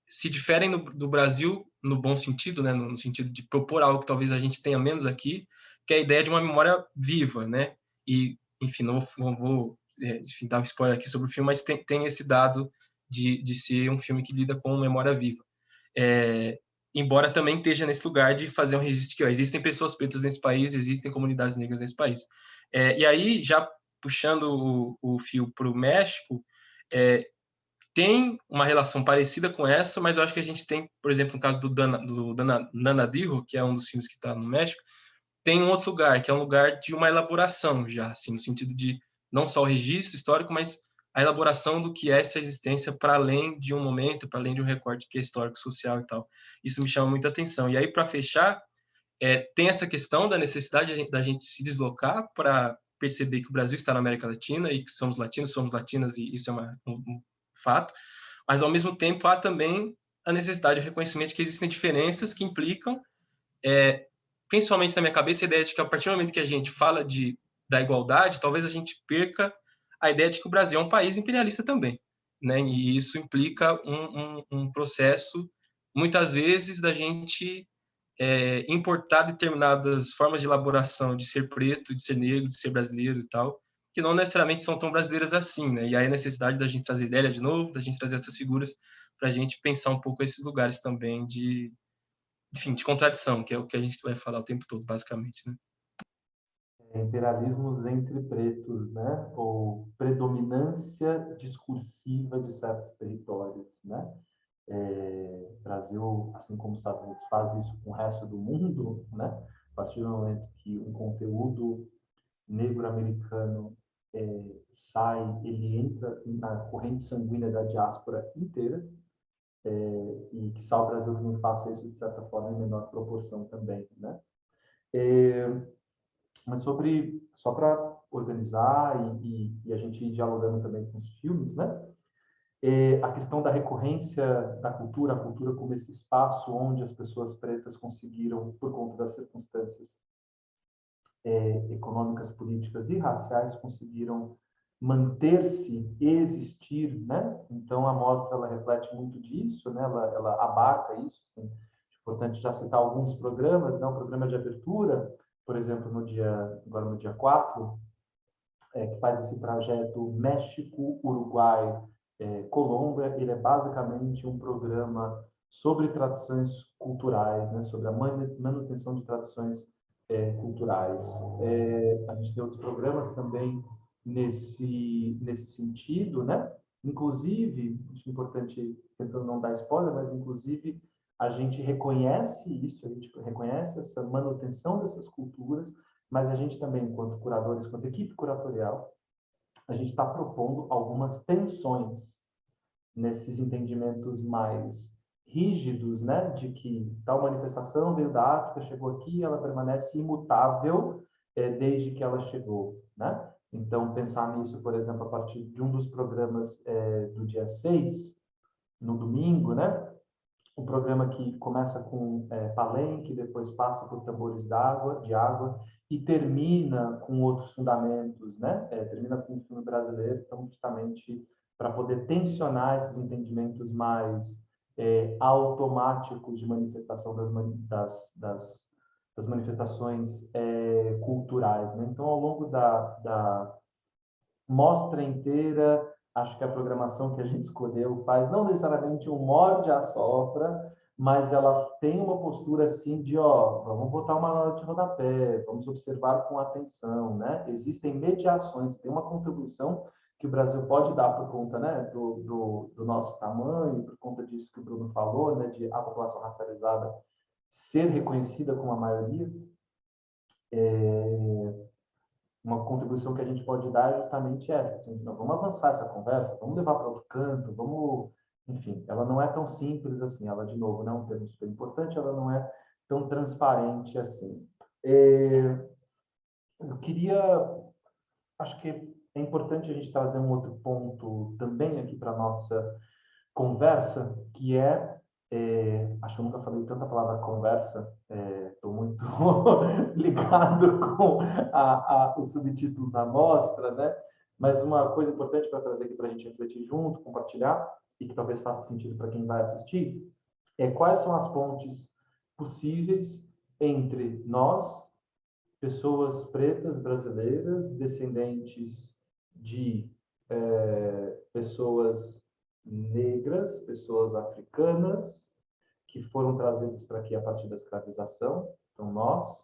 se diferem do Brasil no bom sentido, né, no sentido de propor algo que talvez a gente tenha menos aqui, que é a ideia de uma memória viva, né? E, enfim, não vou enfim, dar um spoiler aqui sobre o filme, mas tem esse dado de ser um filme que lida com memória viva. Embora também esteja nesse lugar de fazer um registro que existem pessoas pretas nesse país, existem comunidades negras nesse país. E aí, já puxando o fio para o México, tem uma relação parecida com essa, mas eu acho que a gente tem, por exemplo, no caso do Nanadijo, que é um dos filmes que está no México, tem um outro lugar, que é um lugar de uma elaboração já, assim, no sentido de não só o registro histórico, mas a elaboração do que é essa existência para além de um momento, para além de um recorte que é histórico, social e tal. Isso me chama muita atenção. E aí, para fechar, tem essa questão da necessidade da gente se deslocar para perceber que o Brasil está na América Latina e que somos latinos, somos latinas, e isso é um fato. Mas, ao mesmo tempo, há também a necessidade de reconhecimento de que existem diferenças que implicam, principalmente na minha cabeça, a ideia de que, a partir do momento que a gente fala da igualdade, talvez a gente perca a ideia de que o Brasil é um país imperialista também, né? E isso implica um processo, muitas vezes, da gente importar determinadas formas de elaboração de ser preto, de ser negro, de ser brasileiro e tal, que não necessariamente são tão brasileiras assim, né? E aí a necessidade da gente trazer ideia de novo, da gente trazer essas figuras para a gente pensar um pouco esses lugares também enfim, de contradição, que é o que a gente vai falar o tempo todo, basicamente, né? Imperialismos entre pretos, né? Ou predominância discursiva de certos territórios, né? O Brasil, assim como os Estados Unidos, faz isso com o resto do mundo, né? A partir do momento que um conteúdo negro-americano sai, ele entra na corrente sanguínea da diáspora inteira, e que só o Brasil também faça isso, de certa forma, em menor proporção também, né? Mas só para organizar e a gente ir dialogando também com os filmes, né? A questão da recorrência da cultura, a cultura como esse espaço onde as pessoas pretas conseguiram, por conta das circunstâncias econômicas, políticas e raciais, conseguiram manter-se e existir, né? Então a mostra ela reflete muito disso, né? Ela abarca isso, assim. É importante já citar alguns programas, né? O programa de abertura, por exemplo, agora no dia 4, que faz esse trajeto México, Uruguai, Colômbia. Ele é basicamente um programa sobre tradições culturais, né? Sobre a manutenção de tradições culturais. A gente tem outros programas também nesse sentido, né? Inclusive, acho importante, tentando não dar spoiler, mas inclusive a gente reconhece isso, a gente reconhece essa manutenção dessas culturas, mas a gente também, enquanto curadores, enquanto equipe curatorial, a gente está propondo algumas tensões nesses entendimentos mais rígidos, né, de que tal manifestação veio da África, chegou aqui, ela permanece imutável desde que ela chegou, né? Então, pensar nisso, por exemplo, a partir de um dos programas do dia 6, no domingo, né? Um programa que começa com palenque, depois passa por tambores de água e termina com outros fundamentos, né? Termina com o filme brasileiro, então justamente para poder tensionar esses entendimentos mais automáticos de manifestação das manifestações culturais, né? Então, ao longo da mostra inteira, acho que a programação que a gente escolheu faz não necessariamente um morde-a-sopra, mas ela tem uma postura assim de, vamos botar uma nota de rodapé, vamos observar com atenção, né? Existem mediações, tem uma contribuição que o Brasil pode dar por conta, né, do nosso tamanho, por conta disso que o Bruno falou, né, de a população racializada ser reconhecida como a maioria. Uma contribuição que a gente pode dar é justamente essa, assim, não, vamos avançar essa conversa, vamos levar para outro canto, vamos, enfim, ela não é tão simples assim, ela, de novo, não é um termo super importante, ela não é tão transparente assim. Eu queria, acho que é importante a gente trazer um outro ponto também aqui para a nossa conversa, que acho que eu nunca falei tanta palavra conversa, estou muito ligado com o subtítulo da mostra, né? Mas uma coisa importante para trazer aqui para a gente refletir junto, compartilhar, e que talvez faça sentido para quem vai assistir, é quais são as pontes possíveis entre nós, pessoas pretas brasileiras, descendentes de pessoas negras, pessoas africanas, que foram trazidas para aqui a partir da escravização, então nós,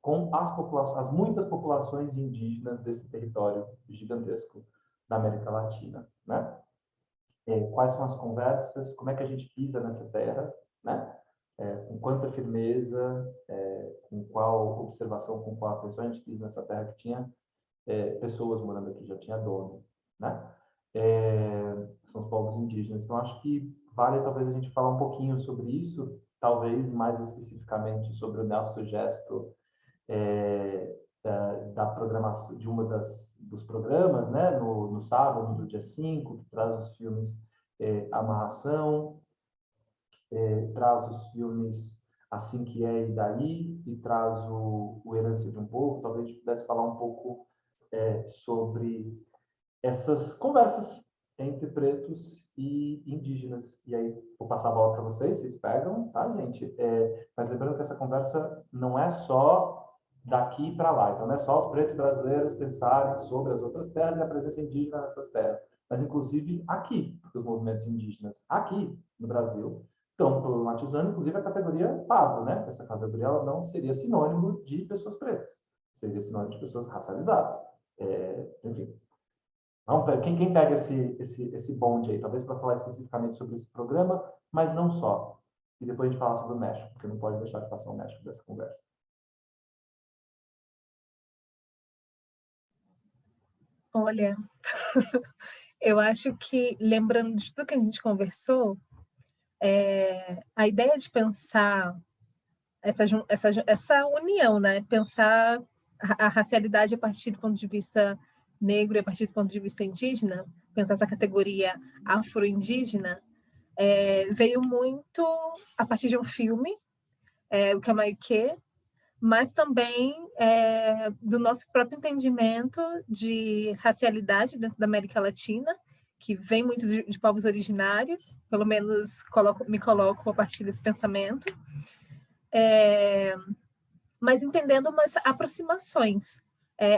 com as muitas populações indígenas desse território gigantesco da América Latina, né? Quais são as conversas, como é que a gente pisa nessa terra, né? Com quanta firmeza, com qual observação, com qual atenção a gente pisa nessa terra que tinha pessoas morando aqui, já tinha dono, né? São os povos indígenas. Então, acho que vale talvez a gente falar um pouquinho sobre isso, talvez mais especificamente sobre o Nelson Gesto, da programação, de dos programas, né? No sábado, do dia 5, que traz os filmes Amarração, traz os filmes Assim Que É e Daí, e traz o Herança de um Povo. Talvez a gente pudesse falar um pouco sobre essas conversas entre pretos e indígenas. E aí, vou passar a bola para vocês pegam, tá, gente? Mas lembrando que essa conversa não é só daqui para lá. Então, não é só os pretos brasileiros pensarem sobre as outras terras e a presença indígena nessas terras, mas inclusive aqui, porque os movimentos indígenas aqui no Brasil estão problematizando, inclusive, a categoria pardo, né? Essa categoria ela não seria sinônimo de pessoas pretas, seria sinônimo de pessoas racializadas. Enfim. Quem pega esse bonde aí, talvez para falar especificamente sobre esse programa, mas não só. E depois a gente fala sobre o México, porque não pode deixar de passar o México dessa conversa. Olha, eu acho que, lembrando de tudo que a gente conversou, a ideia de pensar essa união, né? Pensar a racialidade a partir do ponto de vista negro e a partir do ponto de vista indígena, pensar essa categoria afro-indígena, veio muito a partir de um filme, o Kamaike, mas também do nosso próprio entendimento de racialidade dentro da América Latina, que vem muito de povos originários, pelo menos me coloco a partir desse pensamento, mas entendendo umas aproximações,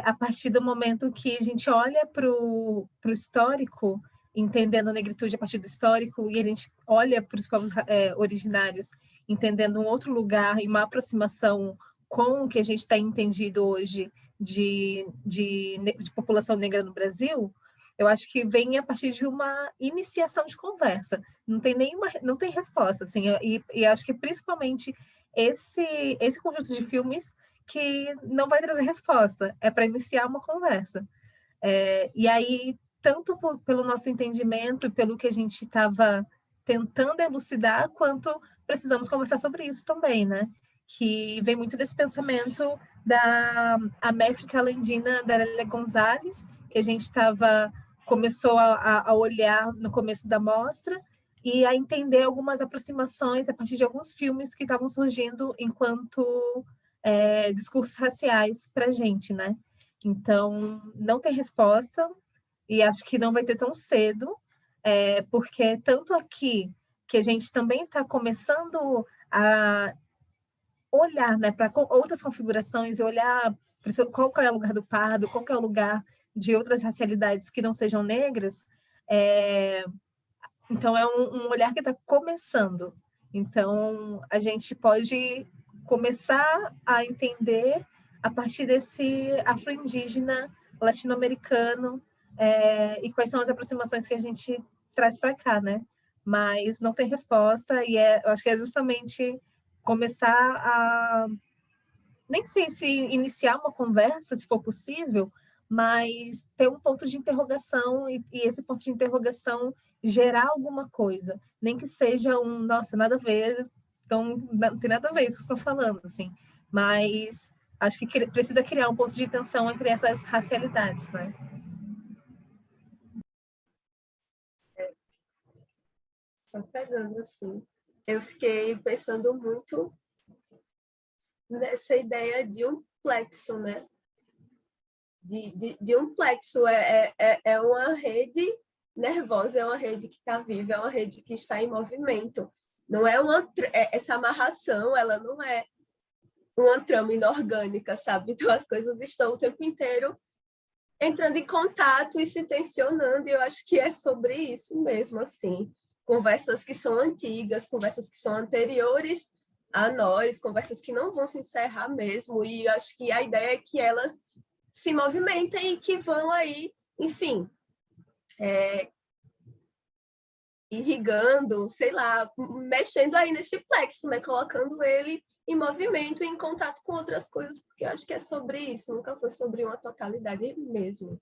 a partir do momento que a gente olha para o histórico, entendendo a negritude a partir do histórico, e a gente olha para os povos originários, entendendo um outro lugar e uma aproximação com o que a gente está entendido hoje de população negra no Brasil, eu acho que vem a partir de uma iniciação de conversa. Não tem resposta, assim, e acho que principalmente esse conjunto de filmes que não vai trazer resposta, é para iniciar uma conversa. E aí, tanto pelo nosso entendimento, pelo que a gente estava tentando elucidar, quanto precisamos conversar sobre isso também, né? Que vem muito desse pensamento da Améfrica Landina da Lélia Gonzalez, que a gente começou a olhar no começo da mostra, e a entender algumas aproximações a partir de alguns filmes que estavam surgindo enquanto discursos raciais para a gente, né? Então, não tem resposta, e acho que não vai ter tão cedo, porque tanto aqui, que a gente também está começando a olhar, né, para outras configurações e olhar qual é o lugar do pardo, qual é o lugar de outras racialidades que não sejam negras, então é um olhar que está começando. Então, a gente pode começar a entender a partir desse afro-indígena latino-americano e quais são as aproximações que a gente traz para cá, né? Mas não tem resposta, e eu acho que é justamente começar a... Nem sei se iniciar uma conversa, se for possível, mas ter um ponto de interrogação e esse ponto de interrogação gerar alguma coisa, nem que seja nossa, nada a ver, então não tem nada a ver isso que estão falando, assim, mas acho que precisa criar um ponto de tensão entre essas racialidades, né? Tá pegando, assim. Eu fiquei pensando muito nessa ideia de um plexo, né? De um plexo, é uma rede nervosa, é uma rede que está viva, é uma rede que está em movimento. Não é essa amarração, ela não é uma trama inorgânica, sabe? Então as coisas estão o tempo inteiro entrando em contato e se tensionando, e eu acho que é sobre isso mesmo, assim. Conversas que são antigas, conversas que são anteriores a nós, conversas que não vão se encerrar mesmo, e eu acho que a ideia é que elas se movimentem e que vão aí, enfim, irrigando, sei lá, mexendo aí nesse plexo, né? Colocando ele em movimento, em contato com outras coisas, porque eu acho que é sobre isso, nunca foi sobre uma totalidade mesmo.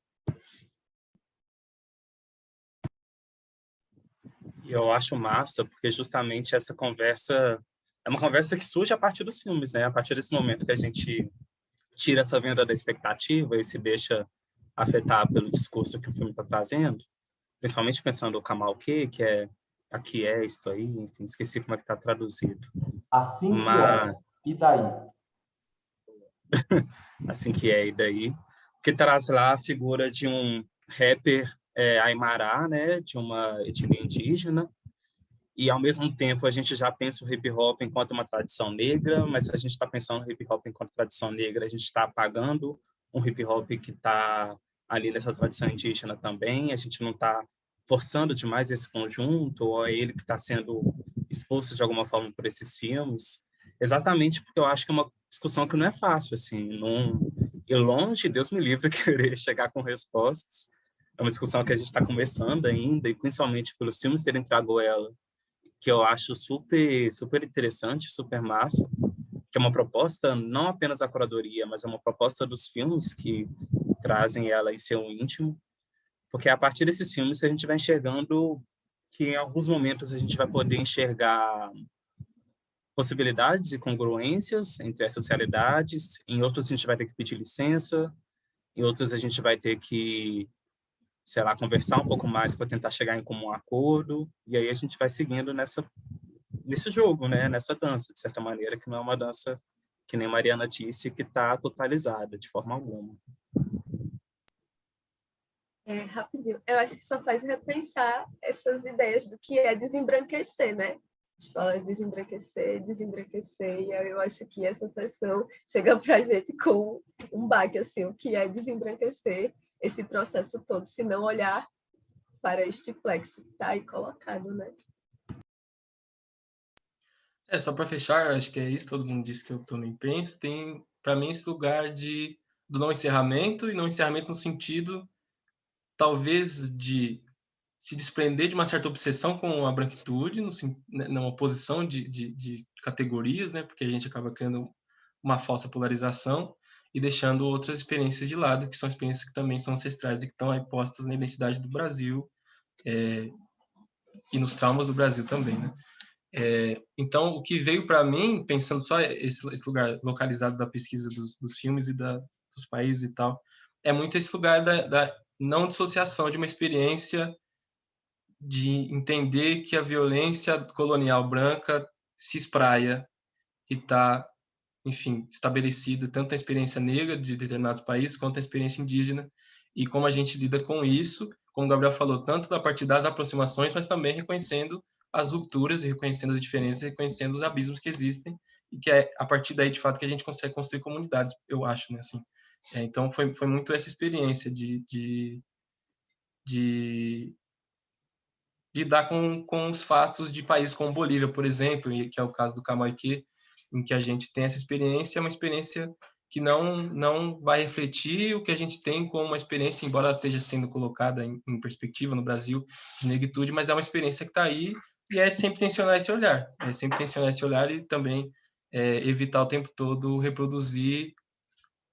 E eu acho massa, porque justamente essa conversa é uma conversa que surge a partir dos filmes, né? A partir desse momento que a gente tira essa venda da expectativa e se deixa afetar pelo discurso que o filme está trazendo, principalmente pensando o Kamal que é aqui é isto aí, enfim, esqueci como é que está traduzido. Assim que Mas, é. E daí? assim que é, e daí? Que traz lá a figura de um rapper Aimará, né, de uma etnia indígena, e ao mesmo tempo a gente já pensa o hip hop enquanto uma tradição negra, mas se a gente está pensando o hip hop enquanto tradição negra, a gente está apagando um hip hop que está ali nessa tradição indígena também, a gente não está forçando demais esse conjunto, ou é ele que está sendo exposto de alguma forma por esses filmes, exatamente porque eu acho que é uma discussão que não é fácil, assim, e longe, Deus me livre, querer chegar com respostas, é uma discussão que a gente está começando ainda, e principalmente pelos filmes terem trago ela, que eu acho super, super interessante, super massa, que é uma proposta não apenas da curadoria, mas é uma proposta dos filmes que trazem ela em seu íntimo, porque é a partir desses filmes que a gente vai enxergando que em alguns momentos a gente vai poder enxergar possibilidades e congruências entre essas realidades, em outros a gente vai ter que pedir licença, em outros a gente vai ter que, sei lá, conversar um pouco mais para tentar chegar em comum acordo, e aí a gente vai seguindo nesse jogo, né? Nessa dança, de certa maneira, que não é uma dança, que nem Mariana disse, que está totalizada, de forma alguma. Rapidinho, eu acho que só faz repensar essas ideias do que é desembranquecer, né? A gente fala desembranquecer, desembranquecer, e eu acho que essa sessão chega para a gente com um baque, assim, o que é desembranquecer esse processo todo, se não olhar para este plexo que está aí colocado, né? Só para fechar, acho que é isso, todo mundo disse que eu também penso, tem, para mim, esse lugar do não encerramento, e não encerramento no sentido, talvez, de se desprender de uma certa obsessão com a branquitude, numa posição de categorias, né, porque a gente acaba criando uma falsa polarização e deixando outras experiências de lado, que são experiências que também são ancestrais e que estão aí postas na identidade do Brasil, e nos traumas do Brasil também, né? Então, o que veio para mim, pensando só esse lugar localizado da pesquisa dos filmes e dos países e tal, é muito esse lugar da não dissociação de uma experiência de entender que a violência colonial branca se espraia e está, enfim, estabelecida tanto na experiência negra de determinados países quanto na experiência indígena, e como a gente lida com isso, como o Gabriel falou, tanto a partir das aproximações, mas também reconhecendo as rupturas e reconhecendo as diferenças, reconhecendo os abismos que existem, e que é a partir daí, de fato, que a gente consegue construir comunidades, eu acho, né, assim. Então, foi muito essa experiência de lidar com os fatos de países como Bolívia, por exemplo, que é o caso do Camaique, em que a gente tem essa experiência, é uma experiência que não vai refletir o que a gente tem como uma experiência, embora ela esteja sendo colocada em perspectiva no Brasil de negritude, mas é uma experiência que está aí, e é sempre tensionar esse olhar, e também evitar o tempo todo reproduzir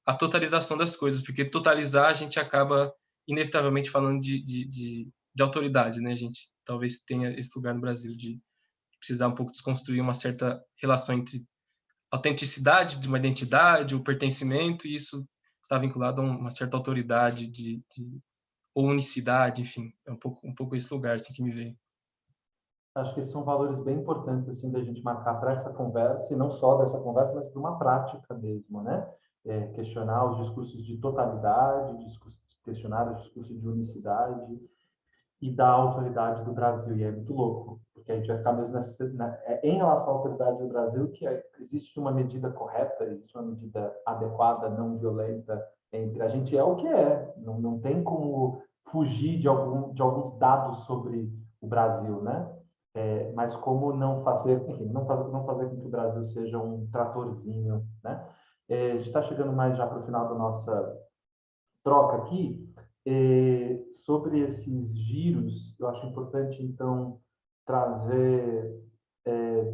a totalização das coisas, porque totalizar a gente acaba inevitavelmente falando de autoridade, né? A gente talvez tenha esse lugar no Brasil de precisar um pouco desconstruir uma certa relação entre autenticidade de uma identidade, o pertencimento, e isso está vinculado a uma certa autoridade ou unicidade, enfim, é um pouco esse lugar assim que me veio. Acho que esses são valores bem importantes assim da gente marcar para essa conversa, e não só dessa conversa, mas para uma prática mesmo, né? Questionar os discursos de totalidade, questionar os discursos de unicidade, e da autoridade do Brasil, e é muito louco, porque a gente vai ficar mesmo em relação à autoridade do Brasil, que existe uma medida correta, existe uma medida adequada, não violenta, entre a gente é o que é, não tem como fugir de alguns dados sobre o Brasil, né? Mas como não fazer, enfim, não fazer com que o Brasil seja um tratorzinho, né? A gente está chegando mais já para o final da nossa troca aqui. Sobre esses giros, eu acho importante, então, trazer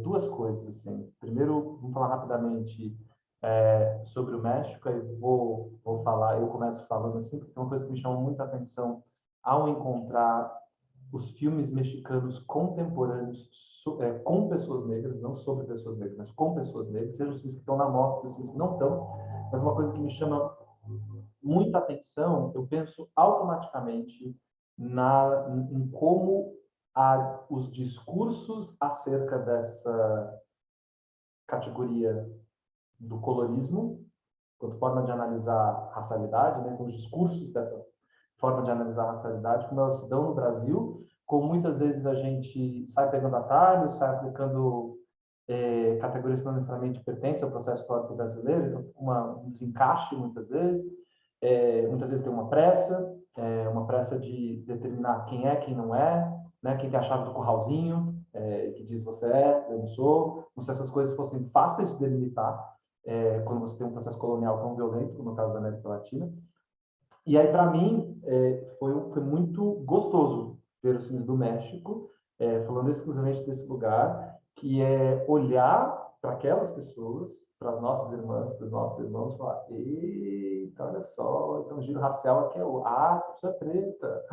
duas coisas. Assim. Primeiro, vamos falar rapidamente sobre o México, aí vou falar, eu começo falando assim, porque é uma coisa que me chamou muita atenção ao encontrar os filmes mexicanos contemporâneos com pessoas negras, não sobre pessoas negras, mas com pessoas negras, sejam os filmes que estão na mostra, os filmes que não estão, mas uma coisa que me chama muita atenção, eu penso automaticamente em como os discursos acerca dessa categoria do colorismo, quanto forma de analisar racialidade, né, com os discursos dessa forma de analisar racialidade, como elas se dão no Brasil, como muitas vezes a gente sai pegando atalhos, sai aplicando categorias que não necessariamente pertencem ao processo histórico brasileiro, então um desencaixe muitas vezes tem uma pressa de determinar quem não é, né? Quem tem a chave do curralzinho, que diz você é, eu não sou, como se essas coisas fossem fáceis de delimitar quando você tem um processo colonial tão violento, como no caso da América Latina. E aí, para mim, foi muito gostoso ver os filmes do México, falando exclusivamente desse lugar, que é olhar para aquelas pessoas, para as nossas irmãs, para os nossos irmãos, e falar: eita, olha só, então o giro racial aqui essa pessoa é preta,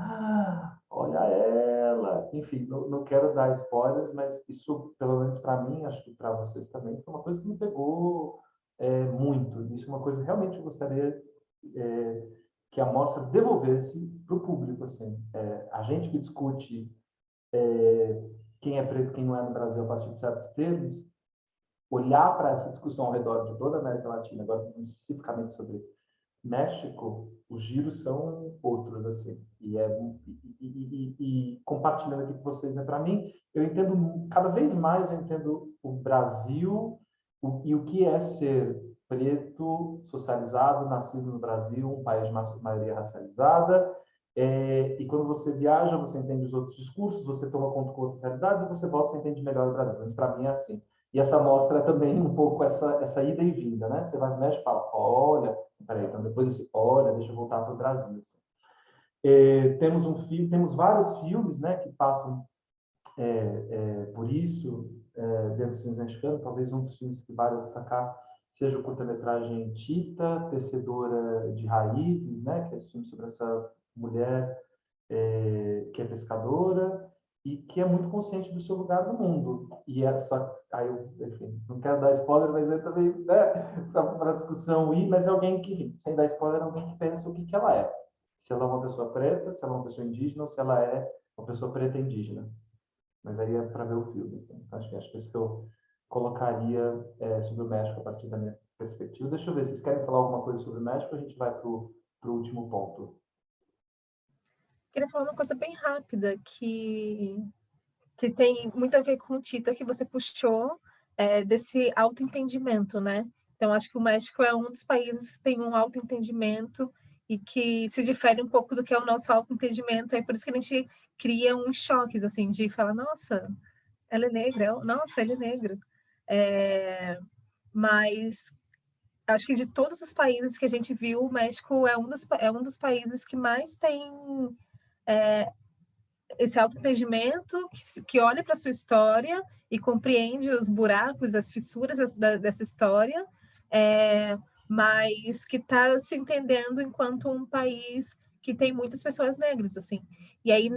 olha ela. Enfim, não quero dar spoilers, mas isso, pelo menos para mim, acho que para vocês também, foi uma coisa que me pegou muito. Isso é uma coisa que realmente eu gostaria que a mostra devolvesse para o público. Assim. A gente que discute quem é preto e quem não é no Brasil a partir de certos termos, olhar para essa discussão ao redor de toda a América Latina, agora especificamente sobre México, os giros são outros, assim. E compartilhando aqui com vocês, né, para mim, eu entendo, cada vez mais eu entendo o Brasil e o que é ser preto, socializado, nascido no Brasil, um país de maioria racializada, e quando você viaja, você entende os outros discursos, você toma conta com outras realidades, e você volta e entende melhor o Brasil. Mas para mim é assim. E essa mostra é também um pouco essa ida e vinda, né? Você vai no México e fala: olha, peraí, então depois desse, olha, deixa eu voltar para o Brasil. Assim. Temos vários filmes, né, que passam por isso, dentro dos filmes mexicanos. Talvez um dos filmes que vale destacar seja o curta-metragem Tita, Tecedora de Raízes, né, que é esse filme sobre essa mulher que é pescadora e que é muito consciente do seu lugar no mundo. E aí enfim, não quero dar spoiler, mas eu também, né, para a discussão ir, mas é alguém que, enfim, sem dar spoiler, é alguém que pensa o que ela é. Se ela é uma pessoa preta, se ela é uma pessoa indígena, ou se ela é uma pessoa preta indígena. Mas aí é para ver o filme. Assim. Então, acho que é isso que eu colocaria sobre o México a partir da minha perspectiva. Deixa eu ver, vocês querem falar alguma coisa sobre o México? A gente vai para o último ponto. Queria falar uma coisa bem rápida que tem muito a ver com o Tita, que você puxou desse autoentendimento, né? Então, acho que o México é um dos países que tem um autoentendimento e que se difere um pouco do que é o nosso autoentendimento. É por isso que a gente cria um choque, assim, de falar: nossa, ela é negra, nossa, ele é negro. Mas acho que de todos os países que a gente viu, o México é um dos países que mais tem esse autoentendimento, que olha para a sua história e compreende os buracos, as fissuras dessa história, mas que está se entendendo enquanto um país que tem muitas pessoas negras, assim. E aí,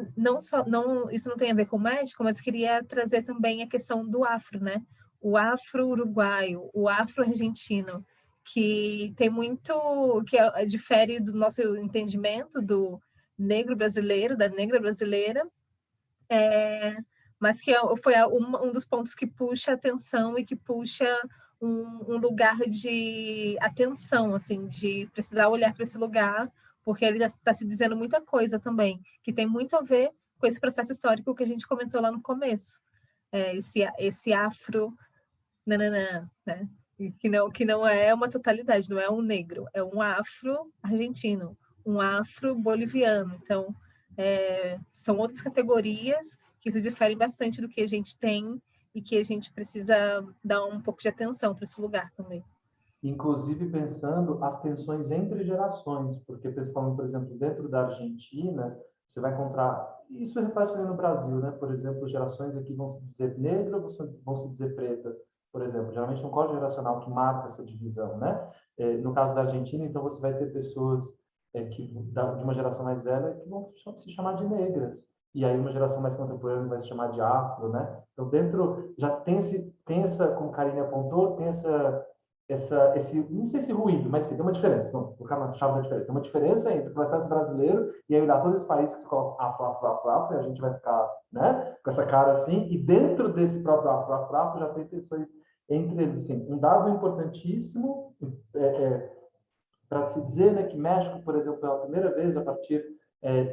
isso não tem a ver com o México, mas queria trazer também a questão do afro, né? O afro-uruguaio, o afro-argentino, que tem muito, difere do nosso entendimento do negro brasileiro, da negra brasileira, mas que foi um dos pontos que puxa atenção e que puxa um lugar de atenção, assim, de precisar olhar para esse lugar, porque ele está se dizendo muita coisa também, que tem muito a ver com esse processo histórico que a gente comentou lá no começo. Esse afro, nananã, né? Que não é uma totalidade, não é um negro, é um afro-argentino, um afro-boliviano. Então, são outras categorias que se diferem bastante do que a gente tem e que a gente precisa dar um pouco de atenção para esse lugar também. Inclusive pensando as tensões entre gerações, porque principalmente, por exemplo, dentro da Argentina, você vai encontrar, isso reflete também no Brasil, né? Por exemplo, gerações aqui vão se dizer negra, vão se dizer preta, por exemplo. Geralmente é um código geracional que marca essa divisão, né? No caso da Argentina, então você vai ter pessoas de uma geração mais velha que vão se chamar de negras. E aí uma geração mais contemporânea vai se chamar de afro, né? Então dentro já tem essa, como a Karine apontou, tem não sei se ruído, mas enfim, tem uma diferença. Vamos colocar na chave da diferença. Tem uma diferença entre o processo brasileiro e aí olhar todos os países que se colocam afro, e a gente vai ficar, né, com essa cara assim, e dentro desse próprio afro, já tem tensões entre eles. Assim, um dado importantíssimo para se dizer, né, que México, por exemplo, pela primeira vez, a partir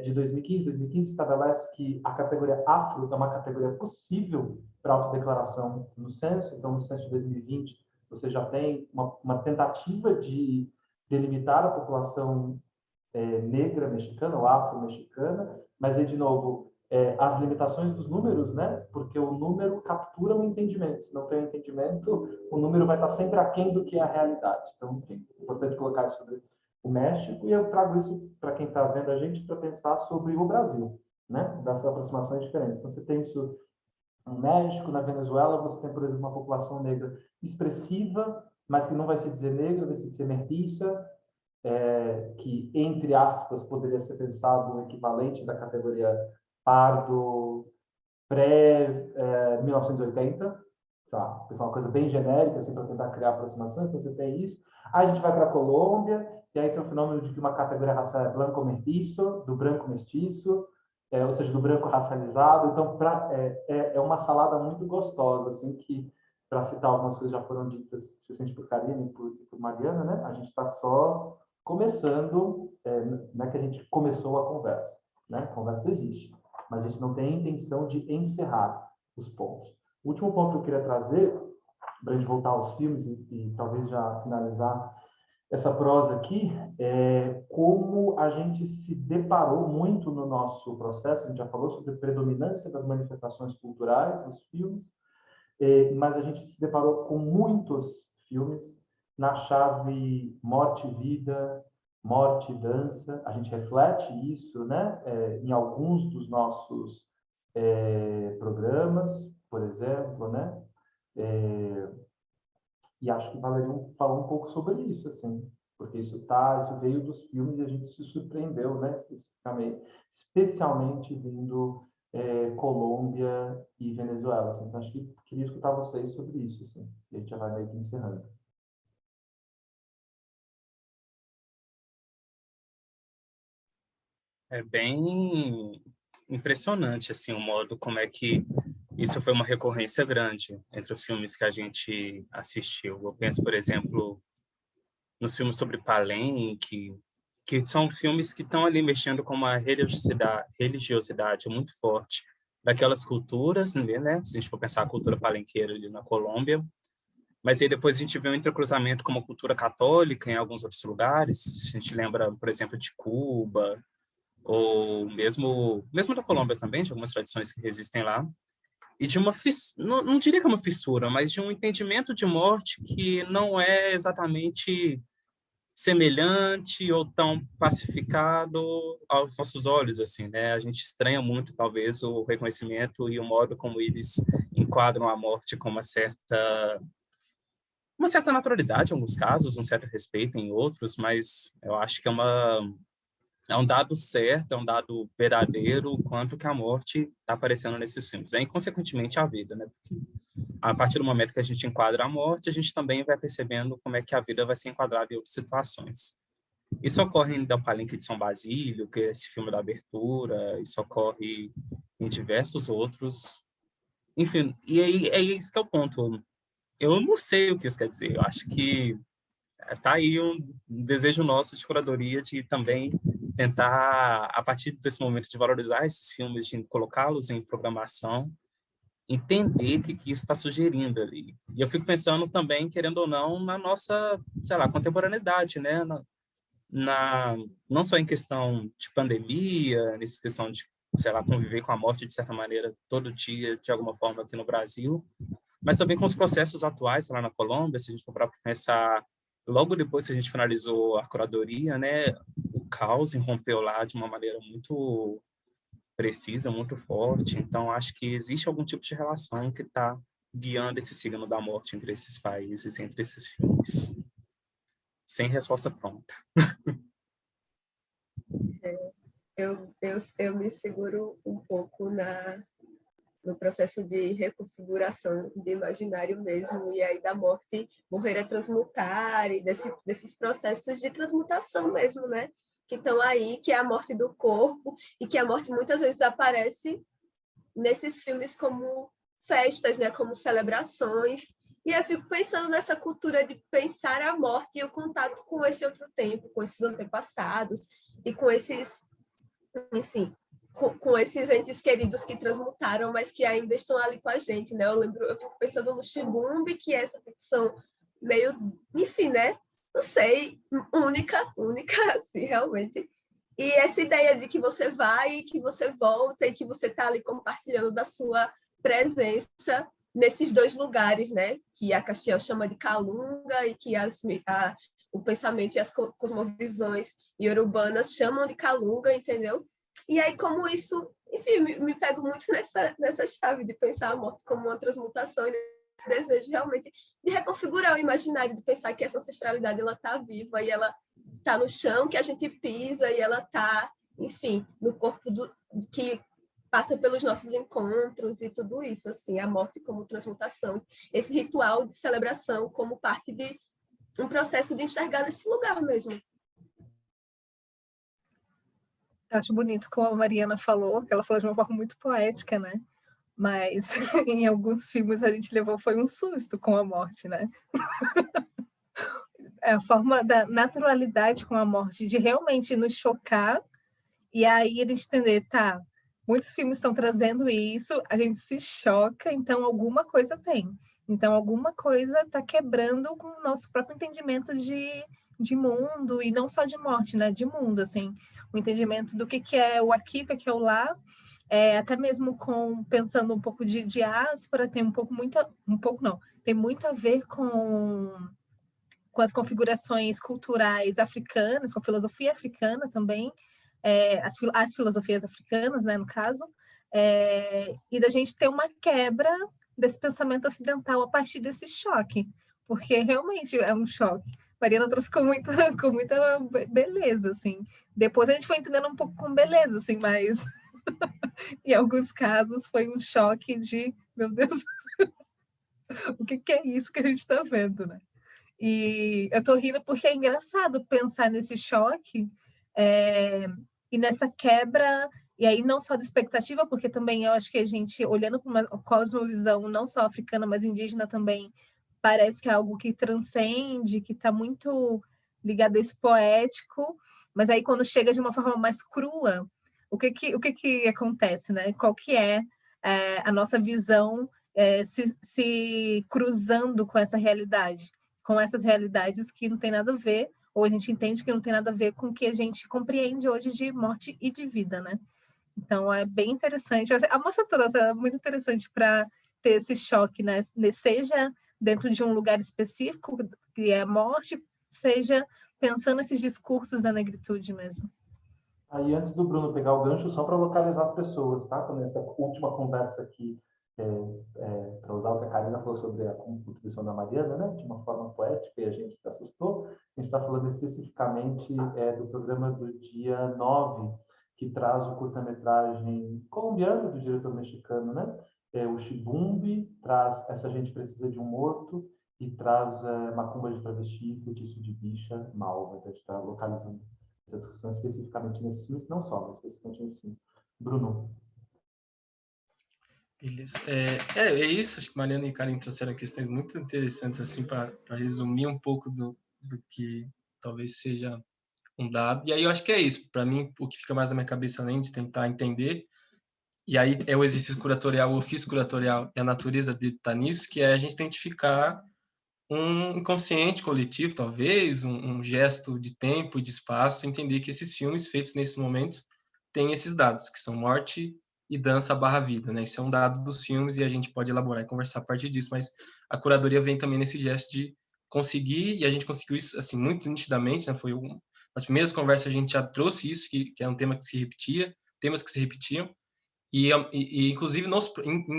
de 2015 estabelece que a categoria afro é uma categoria possível para autodeclaração no censo. Então, no censo de 2020, você já tem uma tentativa de delimitar a população negra mexicana ou afro-mexicana, mas aí, de novo, as limitações dos números, né? Porque o número captura o entendimento. Se não tem entendimento, o número vai estar sempre aquém do que é a realidade. Então, enfim, é importante colocar isso sobre o México, e eu trago isso para quem está vendo a gente para pensar sobre o Brasil, né? Dessas aproximações diferentes. Então, você tem isso no México, na Venezuela, você tem, por exemplo, uma população negra expressiva, mas que não vai se dizer negra, vai se dizer mestiça, que, entre aspas, poderia ser pensado o equivalente da categoria pardo pré-1980, tá? É uma coisa bem genérica, assim, para tentar criar aproximações. Então, você tem isso. Aí a gente vai para a Colômbia, e aí tem o fenômeno de que uma categoria racial é branco-mestiço, do branco-mestiço, ou seja, do branco racializado. Então, é uma salada muito gostosa, assim, que, para citar algumas coisas já foram ditas, especialmente por Karine e por Mariana, né? A gente está só começando, não é que a gente começou a conversa, né? A conversa existe, mas a gente não tem a intenção de encerrar os pontos. O último ponto que eu queria trazer, para a gente voltar aos filmes e talvez já finalizar essa prosa aqui, é como a gente se deparou muito no nosso processo. A gente já falou sobre a predominância das manifestações culturais nos filmes, mas a gente se deparou com muitos filmes na chave morte e vida, morte e dança. A gente reflete isso, né, em alguns dos nossos programas, por exemplo, né? E acho que valeria falar um pouco sobre isso, assim, porque isso veio dos filmes e a gente se surpreendeu, né, especialmente vindo Colômbia e Venezuela. Assim. Então, acho que queria escutar vocês sobre isso, assim, e a gente já vai meio que encerrando. É bem impressionante, assim, o modo como é que isso foi uma recorrência grande entre os filmes que a gente assistiu. Eu penso, por exemplo, nos filmes sobre Palenque, que são filmes que estão ali mexendo com uma religiosidade muito forte daquelas culturas, né? Se a gente for pensar a cultura palenqueira ali na Colômbia, mas aí depois a gente vê um entrecruzamento com uma cultura católica em alguns outros lugares. A gente lembra, por exemplo, de Cuba, ou mesmo da Colômbia também, de algumas tradições que resistem lá, e de uma não diria que é uma fissura, mas de um entendimento de morte que não é exatamente semelhante ou tão pacificado aos nossos olhos, assim, né? A gente estranha muito, talvez, o reconhecimento e o modo como eles enquadram a morte com uma certa naturalidade em alguns casos, um certo respeito em outros, mas eu acho que é um dado certo, é um dado verdadeiro, o quanto que a morte está aparecendo nesses filmes. E, consequentemente, a vida, né? Porque a partir do momento que a gente enquadra a morte, a gente também vai percebendo como é que a vida vai ser enquadrada em outras situações. Isso ocorre em Del Palenque de São Basílio, que é esse filme da abertura, isso ocorre em diversos outros. Enfim, e aí é isso que é o ponto. Eu não sei o que isso quer dizer. Eu acho que está aí um desejo nosso de curadoria de também tentar, a partir desse momento de valorizar esses filmes, de colocá-los em programação, entender o que isso está sugerindo ali. E eu fico pensando também, querendo ou não, na nossa, sei lá, contemporaneidade, né? Não só em questão de pandemia, nessa questão de, sei lá, conviver com a morte, de certa maneira, todo dia, de alguma forma, aqui no Brasil, mas também com os processos atuais lá na Colômbia, se a gente for para pensar, logo depois que a gente finalizou a curadoria, né, o caos irrompeu lá de uma maneira muito precisa, muito forte. Então, acho que existe algum tipo de relação que está guiando esse signo da morte entre esses países, entre esses filmes. Sem resposta pronta. Eu me seguro um pouco no processo de reconfiguração de imaginário mesmo, e aí da morte, morrer é transmutar, e desses processos de transmutação mesmo, né? Que estão aí, que é a morte do corpo, e que a morte muitas vezes aparece nesses filmes como festas, né? Como celebrações. E eu fico pensando nessa cultura de pensar a morte e o contato com esse outro tempo, com esses antepassados, e com esses, enfim, com esses entes queridos que transmutaram, mas que ainda estão ali com a gente, né? Eu fico pensando no Chibumbe, que é essa ficção meio, enfim, né? Não sei, única, assim, realmente. E essa ideia de que você vai e que você volta e que você está ali compartilhando da sua presença nesses dois lugares, né? Que a Castiel chama de Calunga e que o pensamento e as cosmovisões iorubanas chamam de Calunga, entendeu? E aí, como isso, enfim, me pego muito nessa chave de pensar a morte como uma transmutação e esse desejo realmente de reconfigurar o imaginário, de pensar que essa ancestralidade ela está viva e ela está no chão que a gente pisa e ela está, enfim, no corpo que passa pelos nossos encontros e tudo isso, assim, a morte como transmutação, esse ritual de celebração como parte de um processo de enxergar nesse lugar mesmo. Acho bonito como a Mariana falou, que ela falou de uma forma muito poética, né? Mas em alguns filmes a gente levou foi um susto com a morte, né? É a forma da naturalidade com a morte, de realmente nos chocar, e aí a gente entender, tá, muitos filmes estão trazendo isso, a gente se choca, então alguma coisa tem. Então alguma coisa está quebrando com o nosso próprio entendimento de mundo, e não só de morte, né? De mundo, assim. O entendimento do que é o aqui, o que é o lá, até mesmo pensando um pouco de diáspora, tem tem muito a ver com as configurações culturais africanas, com a filosofia africana também, as filosofias africanas, né, no caso, e da gente ter uma quebra desse pensamento ocidental a partir desse choque, porque realmente é um choque. Mariana trouxe com muita beleza, assim. Depois a gente foi entendendo um pouco com beleza, assim, mas em alguns casos foi um choque de, meu Deus, o que é isso que a gente está vendo, né? E eu tô rindo porque é engraçado pensar nesse choque e nessa quebra, e aí não só de expectativa, porque também eu acho que a gente, olhando para uma cosmovisão não só africana, mas indígena também, parece que é algo que transcende, que está muito ligado a esse poético, mas aí quando chega de uma forma mais crua, o que acontece, né? Qual que é a nossa visão se cruzando com essa realidade? Com essas realidades que não tem nada a ver, ou a gente entende que não tem nada a ver com o que a gente compreende hoje de morte e de vida, né? Então, é bem interessante. A mostra toda é muito interessante para ter esse choque, né? Seja dentro de um lugar específico, que é morte, seja pensando esses discursos da negritude mesmo. Aí, antes do Bruno pegar o gancho, só para localizar as pessoas, tá? Nessa última conversa aqui, para usar o que a Karina falou sobre a contribuição da Mariana, né? De uma forma poética, e a gente se assustou. A gente está falando especificamente do programa do dia 9, que traz o curta-metragem colombiano do diretor mexicano, né? O Chibumbe, traz Essa Gente Precisa de um Morto, e traz Macumba de Travesti, Feitiço de Bicha, Malva. A gente está localizando essa discussão especificamente nesses filmes, não só, mas especificamente nesses filmes. Bruno. Beleza. É isso, acho que Mariana e Karen trouxeram questões muito interessantes assim para resumir um pouco do que talvez seja um dado. E aí eu acho que é isso. Para mim, o que fica mais na minha cabeça, além de tentar entender, e aí é o exercício curatorial, o ofício curatorial e a natureza dele tá nisso, que é a gente identificar um inconsciente coletivo, talvez, um gesto de tempo e de espaço, entender que esses filmes feitos nesses momentos têm esses dados, que são morte e dança barra vida, né? Isso é um dado dos filmes e a gente pode elaborar e conversar a partir disso, mas a curadoria vem também nesse gesto de conseguir, e a gente conseguiu isso, assim, muito nitidamente, né? Nas primeiras conversas a gente já trouxe isso, que é um tema que se repetia, temas que se repetiam, e inclusive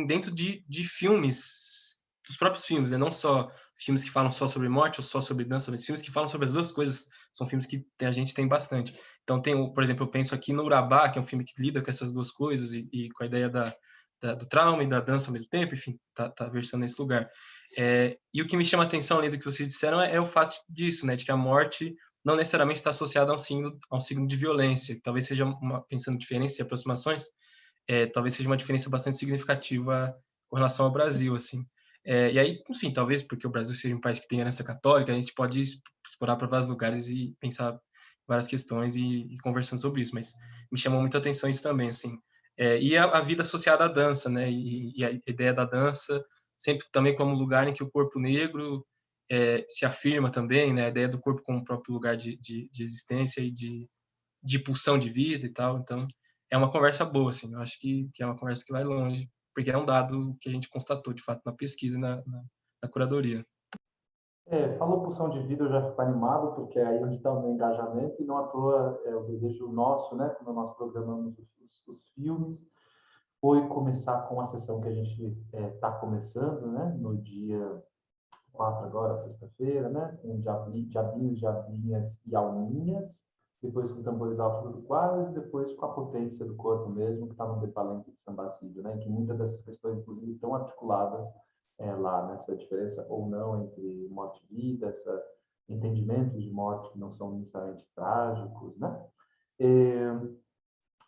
dentro de filmes, dos próprios filmes, né? Não só filmes que falam só sobre morte ou só sobre dança, mas filmes que falam sobre as duas coisas, são filmes que a gente tem bastante. Então por exemplo, eu penso aqui no Urabá, que é um filme que lida com essas duas coisas e com a ideia do trauma e da dança ao mesmo tempo, enfim, tá versando nesse lugar. E o que me chama a atenção, além do que vocês disseram, é o fato disso, né? De que a morte não necessariamente está associada a um signo de violência, talvez seja pensando em diferenças e aproximações, talvez seja uma diferença bastante significativa com relação ao Brasil, assim. E aí, enfim, talvez porque o Brasil seja um país que tem herança católica, a gente pode explorar para vários lugares e pensar várias questões e conversando sobre isso, mas me chamou muita atenção isso também, assim. E a vida associada à dança, né, e a ideia da dança, sempre também como lugar em que o corpo negro se afirma também, né, a ideia do corpo como o próprio lugar de existência e de pulsão de vida e tal, então é uma conversa boa, assim, eu acho que é uma conversa que vai longe, porque é um dado que a gente constatou, de fato, na pesquisa e na curadoria. Falou pulsão de vida, eu já fico animado, porque é aí onde está o meu engajamento, e não à toa o desejo nosso, né, quando nós programamos os filmes, foi começar com a sessão que a gente está começando, né, no dia 4 agora, sexta-feira, né, com diabinhos, diabinhas e alminhas, depois com tambores altos do quadros, e depois com a potência do corpo mesmo, que está no Depalenque de Sambacídio, né, que muitas dessas questões, inclusive, estão articuladas lá, nessa diferença ou não entre morte e vida, esse entendimento de morte que não são necessariamente trágicos, né?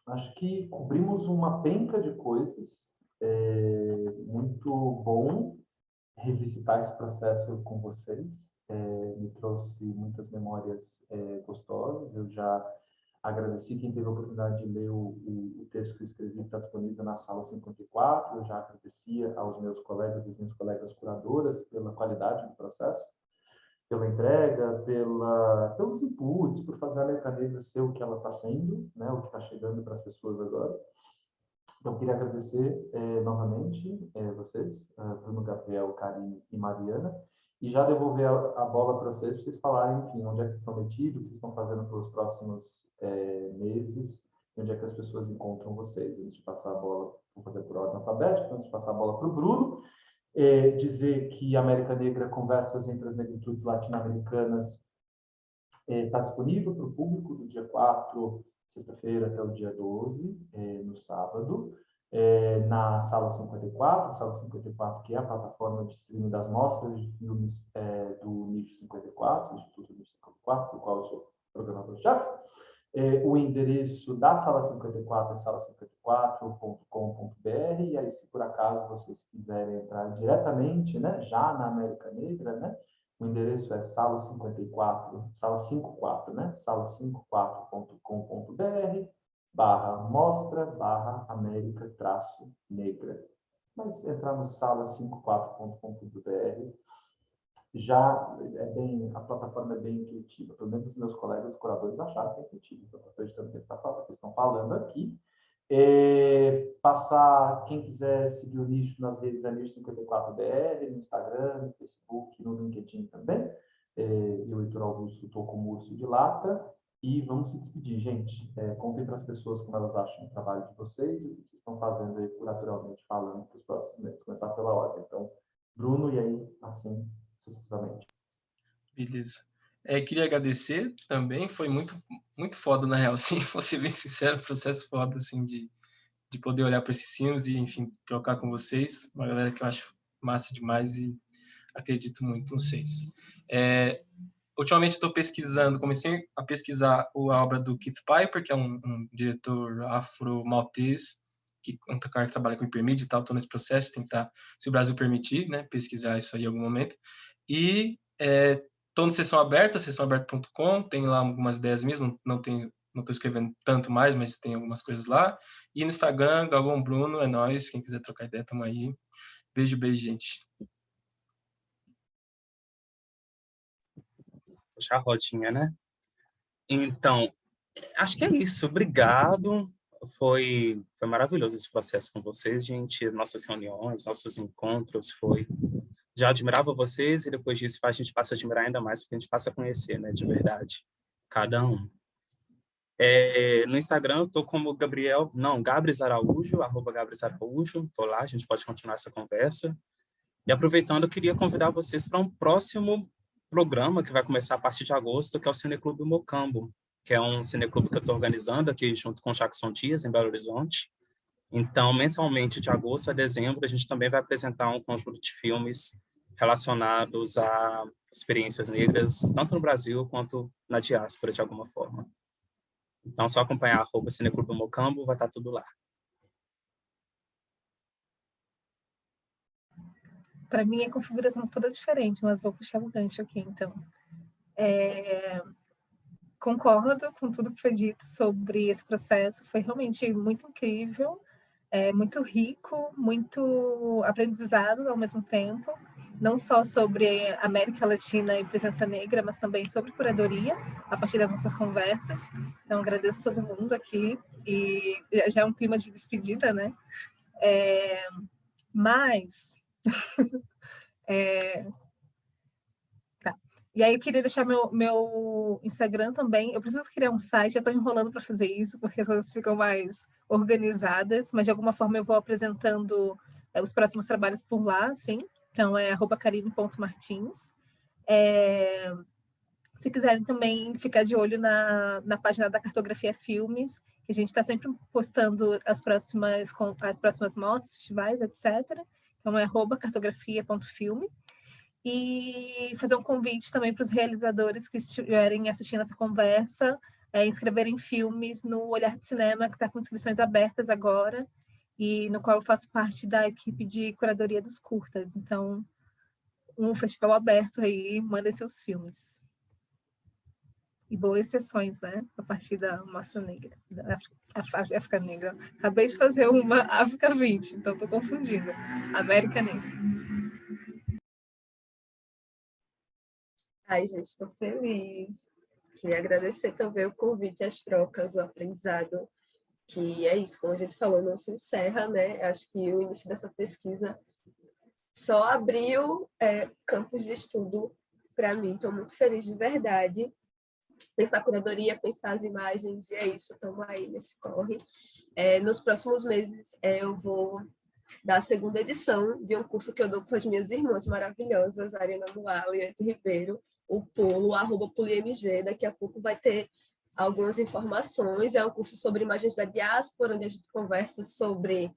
Acho que cobrimos uma penca de coisas, muito bom revisitar esse processo com vocês, me trouxe muitas memórias gostosas, eu já agradeci quem teve a oportunidade de ler o texto que eu escrevi, que está disponível na sala 54. Eu já agradecia aos meus colegas e minhas colegas curadoras pela qualidade do processo, pela entrega, pelos inputs, por fazer a América Negra ser o que ela está sendo, né, o que está chegando para as pessoas agora. Então, queria agradecer novamente vocês, Bruno, Gabriel, Karine e Mariana, e já devolver a bola para vocês falarem, enfim, onde é que vocês estão metidos, o que vocês estão fazendo pelos próximos meses, e onde é que as pessoas encontram vocês. Antes de passar a bola, vou fazer por ordem alfabética, antes de passar a bola para o Bruno, dizer que América Negra, Conversas entre as Negritudes Latino-Americanas, está disponível para o público do dia 4, sexta-feira, até o dia 12, no sábado, na Sala 54, que é a plataforma de streaming das mostras de filmes do Nicho 54, Instituto Nicho 54, do qual eu sou programador-chefe. O endereço da Sala 54 é sala54.com.br, e aí, se por acaso vocês quiserem entrar diretamente, né, já na América Negra, né, o endereço é sala 54, né, sala54.com.br/mostra/América-Negra. Mas entrar no sala54.com.br já a plataforma é bem intuitiva, pelo menos os meus colegas curadores acharam que é intuitiva, então estou acreditando que eles estão falando aqui. Quem quiser seguir o Nicho nas redes é Nicho54BR, no Instagram, no Facebook, no LinkedIn também. Eu, Heitor Augusto, estou como Urso de Lata, e vamos se despedir, gente. Contem para as pessoas como elas acham o trabalho de vocês e o que vocês estão fazendo aí curatorialmente falando para os próximos meses. Começar pela ordem. Então, Bruno, e aí, assim sucessivamente. Beleza. Queria agradecer também, foi muito, muito foda, na real, assim, vou ser bem sincero, processo foda, assim, de poder olhar para esses filmes e, enfim, trocar com vocês, uma galera que eu acho massa demais e acredito muito em vocês. Ultimamente estou comecei a pesquisar a obra do Keith Piper, que é um diretor afro-maltês, que é um cara que trabalha com hipermídia e tal, estou nesse processo de tentar, se o Brasil permitir, né, pesquisar isso aí em algum momento. E Estou no Sessão Aberta, sessãoaberta.com, tem lá algumas ideias minhas, não estou escrevendo tanto mais, mas tem algumas coisas lá. E no Instagram, Galvão Bruno, é nóis, quem quiser trocar ideia, tamo aí. Beijo, gente. Puxar a rodinha, né? Então, acho que é isso. Obrigado. Foi maravilhoso esse processo com vocês, gente. Nossas reuniões, nossos encontros, já admirava vocês e depois disso a gente passa a admirar ainda mais, porque a gente passa a conhecer, né, de verdade, cada um. No Instagram eu tô como Gabris Araújo, @Gabris Araújo, tô lá, a gente pode continuar essa conversa. E aproveitando, eu queria convidar vocês para um próximo programa que vai começar a partir de agosto, que é o Cineclube Mocambo, que é um cineclube que eu estou organizando aqui junto com o Jackson Dias, em Belo Horizonte. Então, mensalmente, de agosto a dezembro, a gente também vai apresentar um conjunto de filmes relacionados a experiências negras, tanto no Brasil quanto na diáspora, de alguma forma. Então, só acompanhar @Cineclube Mocambo, vai estar tudo lá. Para mim, a configuração é toda diferente, mas vou puxar o gancho aqui, então. Concordo com tudo que foi dito sobre esse processo, foi realmente muito incrível, muito rico, muito aprendizado ao mesmo tempo, não só sobre América Latina e presença negra, mas também sobre curadoria, a partir das nossas conversas. Então, agradeço todo mundo aqui, e já é um clima de despedida, né? Mas... Tá. E aí eu queria deixar meu Instagram também. Eu preciso criar um site, já estou enrolando para fazer isso, porque as coisas ficam mais organizadas, mas de alguma forma eu vou apresentando os próximos trabalhos por lá, sim. Então é @karine.martins. Se quiserem também ficar de olho na página da Cartografia Filmes, que a gente está sempre postando as próximas mostras, festivais, etc. Então é @cartografia.filme. E fazer um convite também para os realizadores que estiverem assistindo essa conversa, inscreverem filmes no Olhar de Cinema, que está com inscrições abertas agora, e no qual eu faço parte da equipe de curadoria dos curtas. Então, um festival aberto aí, mandem seus filmes. E boas sessões, né? A partir da Mostra Negra, da África Negra. Acabei de fazer uma África 20, então estou confundindo. América Negra. Ai, gente, estou feliz. Queria agradecer também o convite, as trocas, o aprendizado, que é isso, como a gente falou, não se encerra, né? Acho que o início dessa pesquisa só abriu campos de estudo para mim. Estou muito feliz de verdade. Pensar a curadoria, pensar as imagens, e é isso, estamos aí nesse corre. Nos próximos meses eu vou dar a segunda edição de um curso que eu dou com as minhas irmãs maravilhosas, Ariana Dual e Ete Ribeiro, o Pulo, @PuloMG. Daqui a pouco vai ter algumas informações. É um curso sobre imagens da diáspora, onde a gente conversa sobre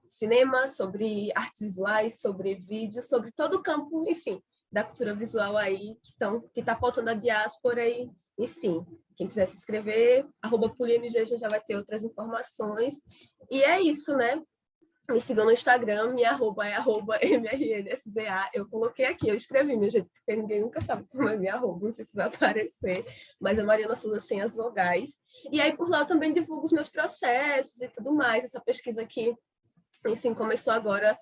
cinema, sobre artes visuais, sobre vídeo, sobre todo o campo, enfim, da cultura visual aí, que está pautando a diáspora e, enfim, quem quiser se inscrever, @PuloMG já vai ter outras informações. E é isso, né? Me sigam no Instagram, minha arroba é @MRNSZA. Eu coloquei aqui, eu escrevi, meu jeito, porque ninguém nunca sabe como é minha arroba, não sei se vai aparecer, mas é Mariana Souza sem as vogais. E aí, por lá, eu também divulgo os meus processos e tudo mais. Essa pesquisa aqui, enfim, começou agora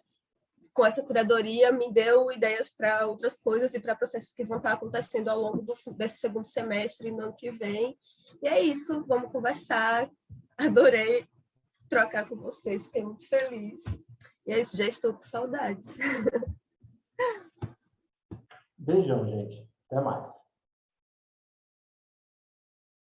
com essa curadoria, me deu ideias para outras coisas e para processos que vão estar acontecendo ao longo desse segundo semestre e no ano que vem. E é isso, vamos conversar. Adorei trocar com vocês, fiquei muito feliz. E é isso, já estou com saudades. Beijão, gente. Até mais.